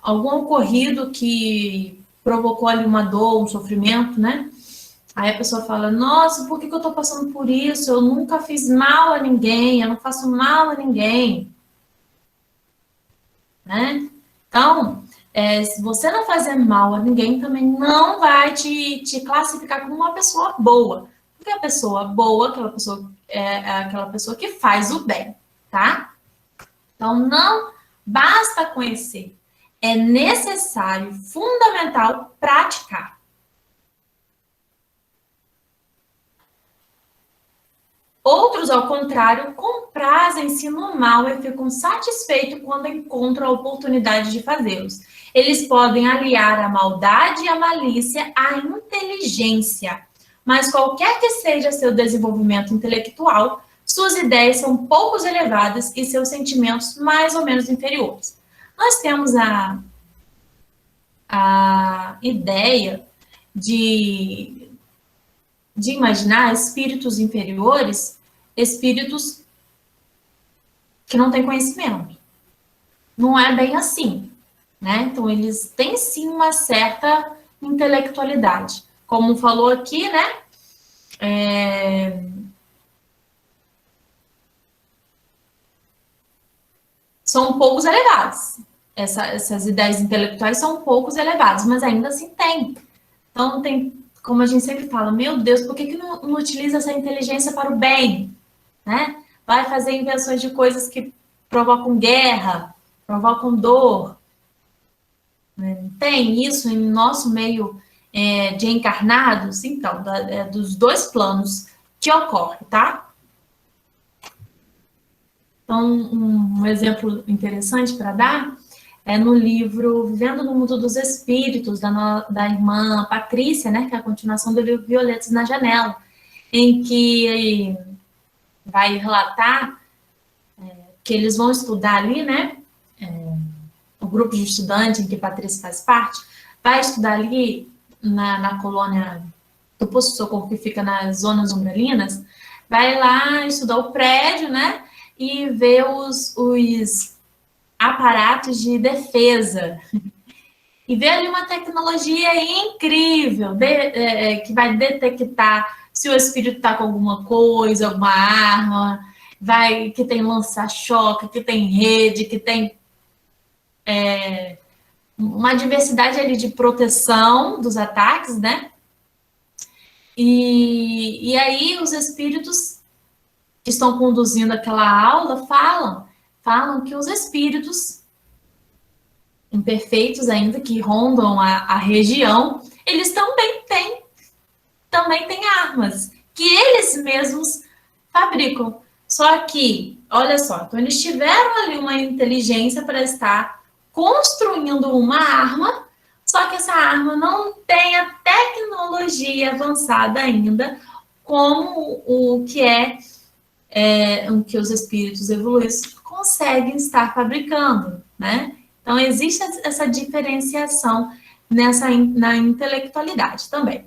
ocorrido que provocou ali uma dor, um sofrimento, né? Aí a pessoa fala, nossa, por que eu tô passando por isso? Eu nunca fiz mal a ninguém, eu não faço mal a ninguém. Né? Então, se você não fazer mal a ninguém, também não vai te classificar como uma pessoa boa. Porque a pessoa boa, aquela pessoa, é aquela pessoa que faz o bem, tá? Então, não basta conhecer. É necessário, fundamental, praticar. Outros, ao contrário, comprazem-se no mal e ficam satisfeitos quando encontram a oportunidade de fazê-los. Eles podem aliar a maldade e a malícia à inteligência, mas qualquer que seja seu desenvolvimento intelectual, suas ideias são pouco elevadas e seus sentimentos mais ou menos inferiores. Nós temos a ideia de imaginar espíritos inferiores, espíritos que não têm conhecimento. Não é bem assim, né? Então, eles têm sim uma certa intelectualidade. Como falou aqui, né? São poucos elevados. Essas ideias intelectuais são poucos elevados, mas ainda assim tem. Então, tem, como a gente sempre fala, meu Deus, por que não utiliza essa inteligência para o bem? Né? Vai fazer invenções de coisas que provocam guerra, provocam dor. Tem isso em nosso meio de encarnados? Então, dos dois planos que ocorre, tá? Então, um exemplo interessante para dar é no livro Vivendo no Mundo dos Espíritos, da irmã Patrícia, né, que é a continuação do livro Violetas na Janela, em que vai relatar que eles vão estudar ali, né, o grupo de estudantes em que Patrícia faz parte, vai estudar ali na colônia do Poço do Socorro, que fica nas zonas umbralinas, vai lá estudar o prédio, né, e ver os aparatos de defesa. E ver ali uma tecnologia incrível, que vai detectar se o espírito está com alguma coisa, alguma arma, que tem lança-choque, que tem rede, que tem uma diversidade ali de proteção dos ataques, né? E aí os espíritos que estão conduzindo aquela aula falam que os espíritos imperfeitos ainda que rondam a região, eles também têm armas que eles mesmos fabricam. Só que, olha só, então eles tiveram ali uma inteligência para estar construindo uma arma, só que essa arma não tem a tecnologia avançada ainda, como o que os espíritos evoluídos conseguem estar fabricando, né? Então, existe essa diferenciação na intelectualidade também.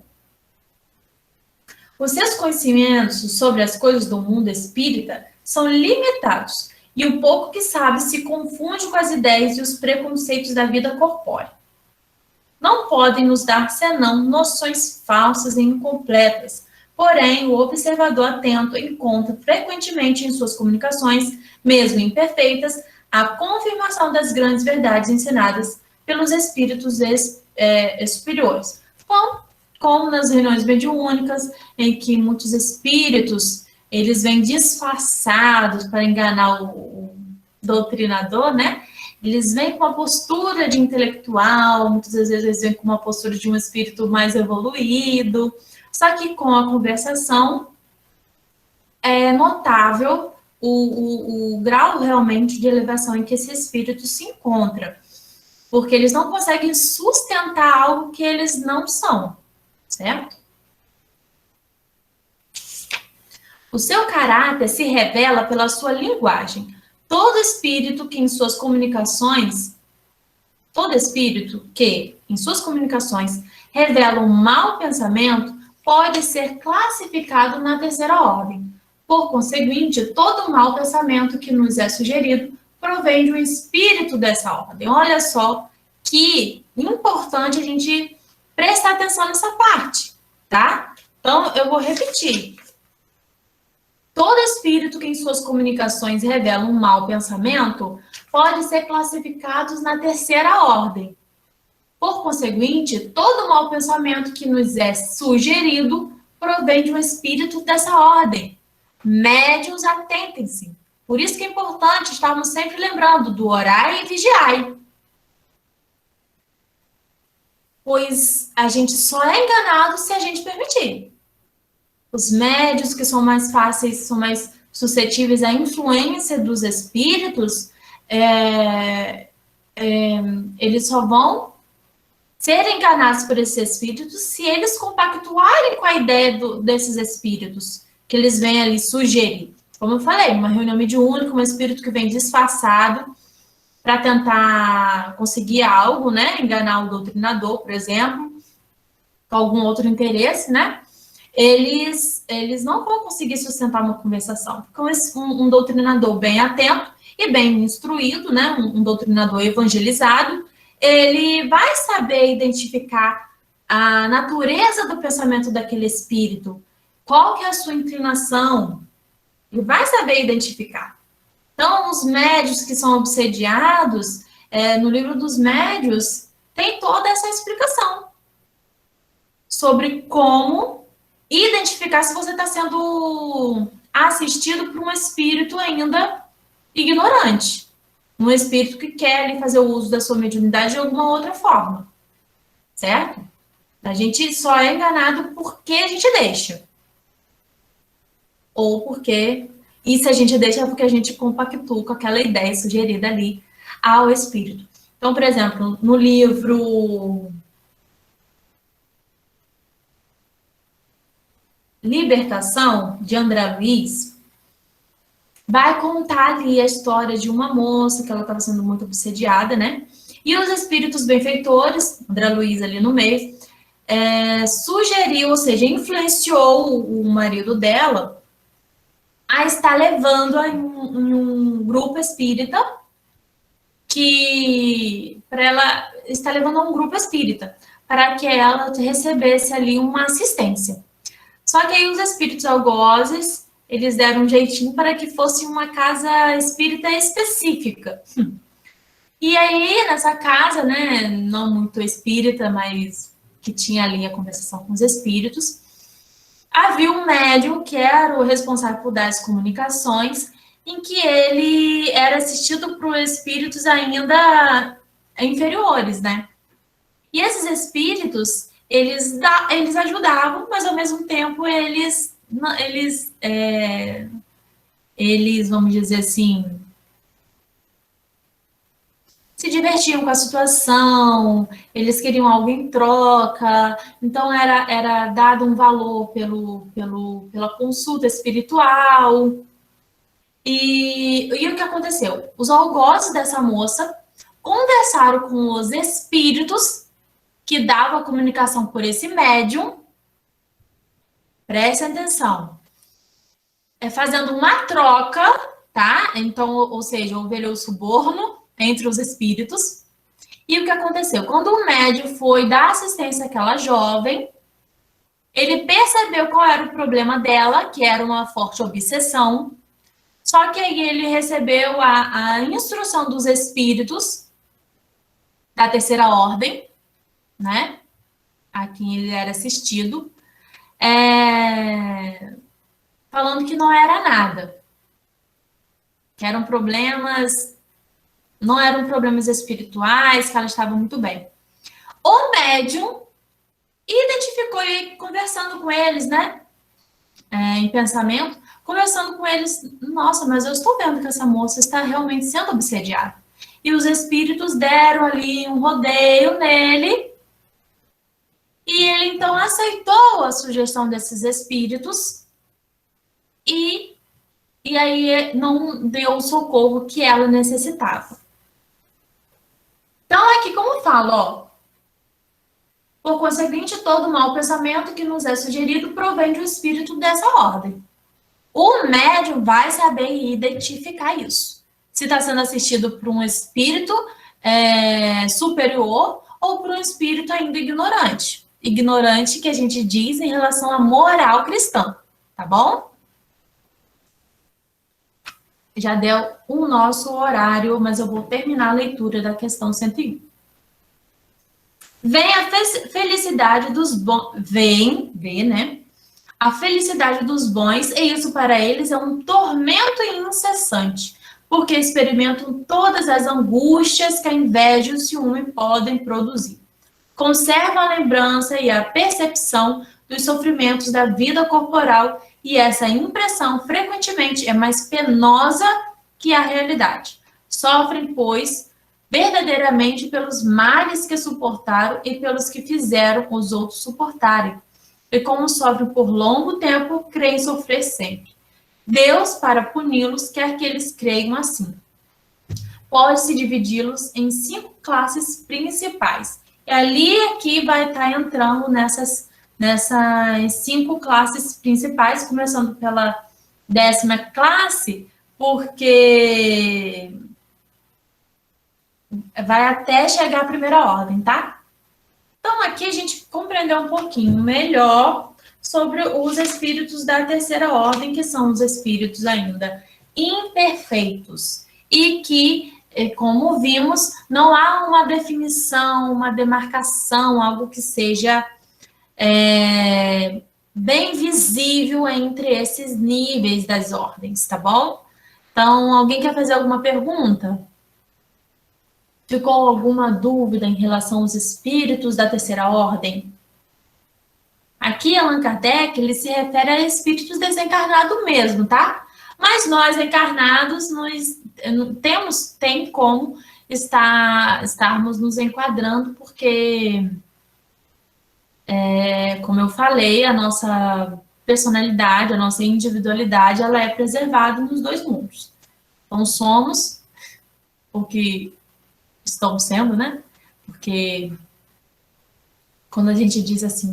Os seus conhecimentos sobre as coisas do mundo espírita são limitados, e o pouco que sabe se confunde com as ideias e os preconceitos da vida corpórea. Não podem nos dar senão noções falsas e incompletas. Porém, o observador atento encontra frequentemente em suas comunicações, mesmo imperfeitas, a confirmação das grandes verdades ensinadas pelos espíritos superiores. Como nas reuniões mediúnicas, em que muitos espíritos eles vêm disfarçados para enganar o doutrinador, né? Eles vêm com uma postura de intelectual, muitas vezes eles vêm com uma postura de um espírito mais evoluído, só que com a conversação é notável o grau realmente de elevação em que esse espírito se encontra, porque eles não conseguem sustentar algo que eles não são, certo? O seu caráter se revela pela sua linguagem. Todo espírito que em suas comunicações revela um mau pensamento pode ser classificado na terceira ordem. Por conseguinte, todo mau pensamento que nos é sugerido provém de um espírito dessa ordem. Olha só que importante a gente prestar atenção nessa parte, tá? Então, eu vou repetir. Todo espírito que em suas comunicações revela um mau pensamento pode ser classificado na terceira ordem. Por conseguinte, todo mau pensamento que nos é sugerido provém de um espírito dessa ordem. Médiuns, atentem-se. Por isso que é importante estarmos sempre lembrando do orai e vigiai. Pois a gente só é enganado se a gente permitir. Os médiuns que são mais fáceis, são mais suscetíveis à influência dos espíritos, eles só vão ser enganados por esses espíritos se eles compactuarem com a ideia desses espíritos que eles vêm ali sugerir. Como eu falei, uma reunião mediúnica, um espírito que vem disfarçado para tentar conseguir algo, né? Enganar o doutrinador, por exemplo, com algum outro interesse, né? Eles não vão conseguir sustentar uma conversação. Porque um doutrinador bem atento e bem instruído, né? Um doutrinador evangelizado, ele vai saber identificar a natureza do pensamento daquele espírito, qual que é a sua inclinação, ele vai saber identificar. Então, os médios que são obsediados, no livro dos médios, tem toda essa explicação sobre como identificar se você está sendo assistido por um espírito ainda ignorante. um espírito que quer ali fazer o uso da sua mediunidade de alguma outra forma, certo? A gente só é enganado porque a gente deixa. Ou porque... E se a gente deixa é porque a gente compactua com aquela ideia sugerida ali ao espírito. Então, por exemplo, no livro Libertação, de André Luiz, vai contar ali a história de uma moça que ela estava sendo muito obsediada, né? E os espíritos benfeitores, André Luiz ali no meio, sugeriu, ou seja, influenciou o marido dela a estar levando em um grupo espírita para ela estar levando a um grupo espírita para que ela recebesse ali uma assistência. Só que aí os espíritos algozes, eles deram um jeitinho para que fosse uma casa espírita específica. E aí, nessa casa, né, não muito espírita, mas que tinha ali a conversação com os espíritos, havia um médium que era o responsável por dar as comunicações, em que ele era assistido por espíritos ainda inferiores, né? E esses espíritos, eles ajudavam, mas ao mesmo tempo eles, vamos dizer assim, se divertiam com a situação, eles queriam algo em troca, então era dado um valor pela consulta espiritual. E o que aconteceu? Os algozes dessa moça conversaram com os espíritos que davam a comunicação por esse médium. Preste atenção. Fazendo uma troca, tá? Então, ou seja, houve o suborno entre os espíritos. E o que aconteceu? Quando o médium foi dar assistência àquela jovem, ele percebeu qual era o problema dela, que era uma forte obsessão. Só que aí ele recebeu a instrução dos espíritos da terceira ordem, né? A quem ele era assistido, falando que não era nada. Que eram problemas, não eram problemas espirituais, que ela estava muito bem. O médium identificou e conversando com eles, né? Em pensamento, conversando com eles, nossa, mas eu estou vendo que essa moça está realmente sendo obsediada. E os espíritos deram ali um rodeio nele, e ele então aceitou a sugestão desses espíritos, e aí não deu o socorro que ela necessitava. Então, aqui como fala, ó, por conseguinte, todo mau pensamento que nos é sugerido provém de um espírito dessa ordem. O médium vai saber identificar isso. Se está sendo assistido por um espírito superior ou por um espírito ainda ignorante. Ignorante que a gente diz em relação à moral cristã, tá bom? Já deu o nosso horário, mas eu vou terminar a leitura da questão 101. Vem a felicidade dos bons... Vem, né? A felicidade dos bons, e isso para eles é um tormento incessante, porque experimentam todas as angústias que a inveja e o ciúme podem produzir. Conservam a lembrança e a percepção dos sofrimentos da vida corporal, e essa impressão frequentemente é mais penosa que a realidade. Sofrem, pois, verdadeiramente pelos males que suportaram e pelos que fizeram os outros suportarem. E como sofrem por longo tempo, creem sofrer sempre. Deus, para puni-los, quer que eles creiam assim. Pode-se dividi-los em 5 classes principais. E ali aqui vai estar entrando nessas 5 classes principais, começando pela 10ª classe, porque vai até chegar à primeira ordem, tá? Então, aqui a gente compreendeu um pouquinho melhor sobre os espíritos da terceira ordem, que são os espíritos ainda imperfeitos. E que, como vimos, não há uma definição, uma demarcação, algo que seja bem visível entre esses níveis das ordens, tá bom? Então, alguém quer fazer alguma pergunta? Ficou alguma dúvida em relação aos espíritos da terceira ordem? Aqui, Allan Kardec, ele se refere a espíritos desencarnados mesmo, tá? Mas nós, encarnados, tem como estarmos nos enquadrando, porque, como eu falei, a nossa personalidade, a nossa individualidade, ela é preservada nos dois mundos. Então, somos o que estamos sendo, né? Porque quando a gente diz assim,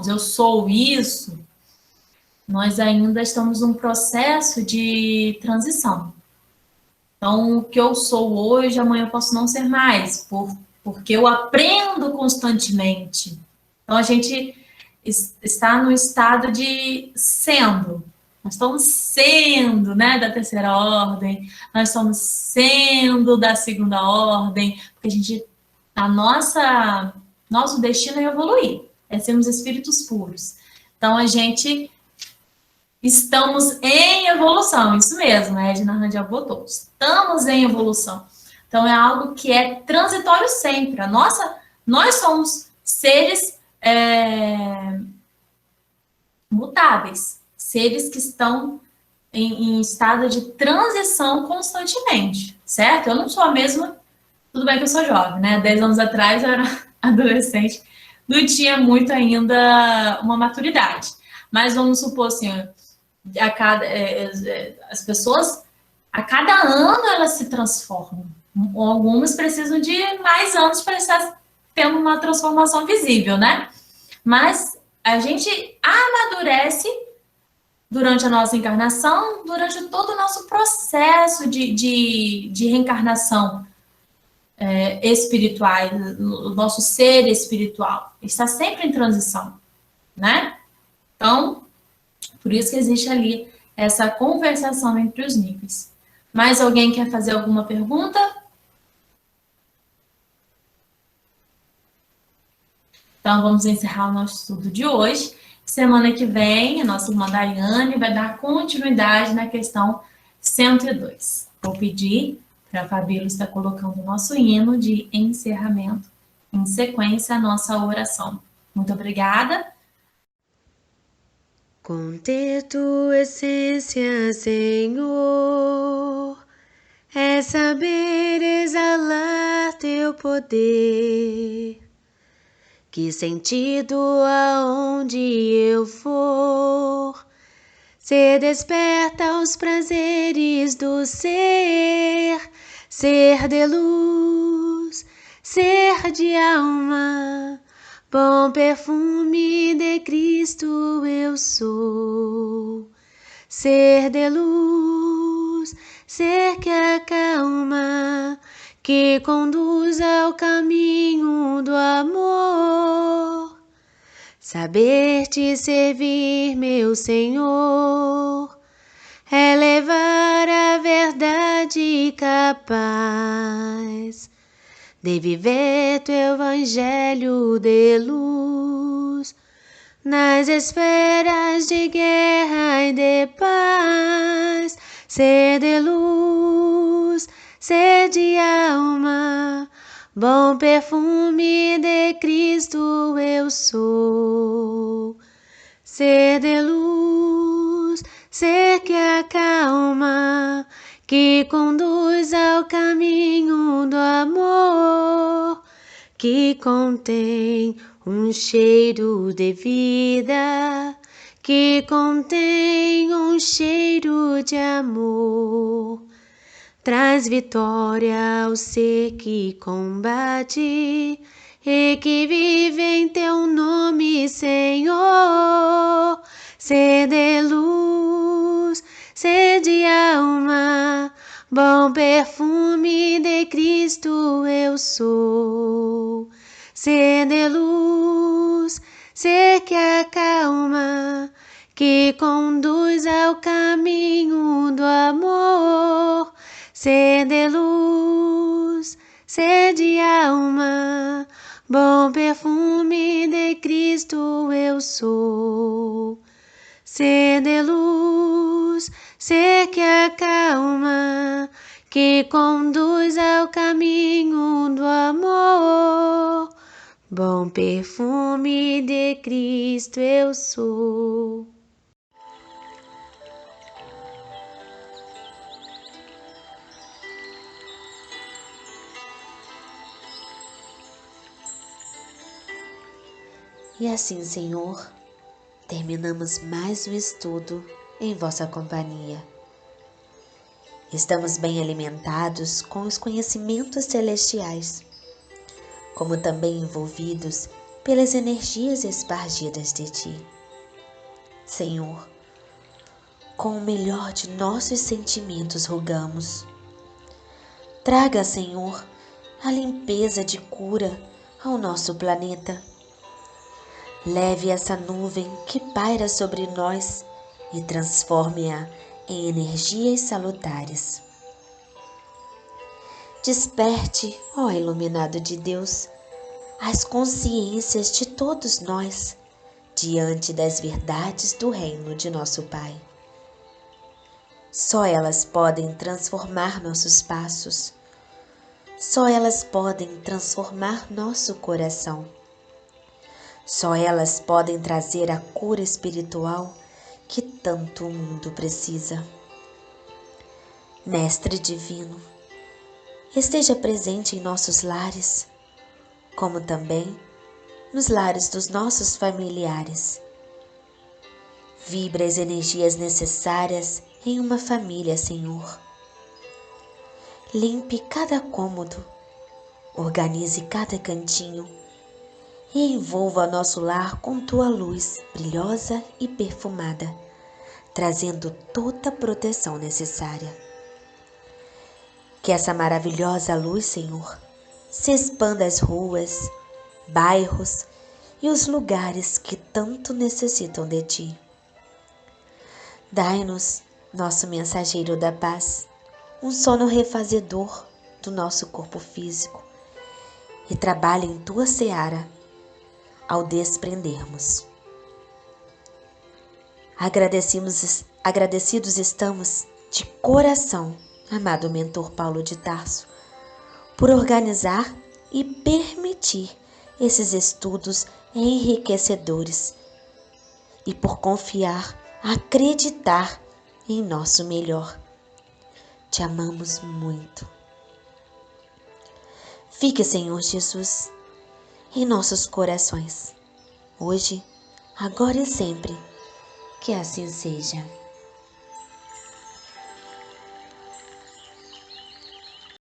eu sou isso, nós ainda estamos num processo de transição. Então, o que eu sou hoje, amanhã eu posso não ser mais, porque eu aprendo constantemente. Então, a gente está no estado de sendo. Nós estamos sendo, né, da terceira ordem, nós estamos sendo da segunda ordem, porque nosso destino é evoluir, é sermos espíritos puros. Então, estamos em evolução, isso mesmo, a Edna Rangel botou. Estamos em evolução. Então, é algo que é transitório sempre. Nós somos seres mutáveis, seres que estão em estado de transição constantemente, certo? Eu não sou a mesma, tudo bem que eu sou jovem, né? 10 anos atrás eu era adolescente, não tinha muito ainda uma maturidade. Mas vamos supor assim, as pessoas, a cada ano elas se transformam. Algumas precisam de mais anos para estar tendo uma transformação visível, né? Mas a gente amadurece durante a nossa encarnação, durante todo o nosso processo de reencarnação espiritual, o nosso ser espiritual está sempre em transição, né? Então, por isso que existe ali essa conversação entre os níveis. Mais alguém quer fazer alguma pergunta? Então, vamos encerrar o nosso estudo de hoje. Semana que vem, a nossa irmã Daiane vai dar continuidade na questão 102. Vou pedir para a Fabíola estar colocando o nosso hino de encerramento, em sequência, a nossa oração. Muito obrigada. Conter tua essência, Senhor, é saber exalar teu poder. Que sentido aonde eu for, ser desperta aos prazeres do ser de luz, ser de alma, bom perfume de Cristo eu sou. Ser de luz, ser que acalma, que conduz ao caminho do amor. Saber te servir, meu Senhor, é levar a verdade capaz de viver teu evangelho de luz, nas esferas de guerra e de paz. Ser de luz, ser de alma, bom perfume de Cristo eu sou. Ser de luz, ser que acalma, que conduz ao caminho do amor, que contém um cheiro de vida, que contém um cheiro de amor. Traz vitória ao ser que combate e que vive em teu nome, Senhor. Ser de luz, ser de alma, bom perfume de Cristo eu sou. Ser de luz, ser que acalma, que conduz ao caminho do amor. Ser de luz, ser de alma, bom perfume de Cristo eu sou. Ser de luz, ser que acalma, que conduz ao caminho do amor. Bom perfume de Cristo eu sou. E assim, Senhor, terminamos mais um estudo em vossa companhia. Estamos bem alimentados com os conhecimentos celestiais, como também envolvidos pelas energias espargidas de Ti. Senhor, com o melhor de nossos sentimentos rogamos. Traga, Senhor, a limpeza de cura ao nosso planeta. Leve essa nuvem que paira sobre nós e transforme-a em energias salutares. Desperte, ó iluminado de Deus, as consciências de todos nós diante das verdades do reino de nosso Pai. Só elas podem transformar nossos passos. Só elas podem transformar nosso coração. Só elas podem trazer a cura espiritual que tanto o mundo precisa. Mestre Divino, esteja presente em nossos lares, como também nos lares dos nossos familiares. Vibra as energias necessárias em uma família, Senhor. Limpe cada cômodo, organize cada cantinho e envolva nosso lar com Tua luz brilhosa e perfumada, trazendo toda a proteção necessária. Que essa maravilhosa luz, Senhor, se expanda às ruas, bairros e os lugares que tanto necessitam de Ti. Dai-nos, nosso mensageiro da paz, um sono refazedor do nosso corpo físico e trabalhe em Tua seara ao desprendermos. Agradecidos estamos de coração, amado mentor Paulo de Tarso, por organizar e permitir esses estudos enriquecedores e por confiar, acreditar em nosso melhor. Te amamos muito. Fique, Senhor Jesus, em nossos corações, hoje, agora e sempre, que assim seja.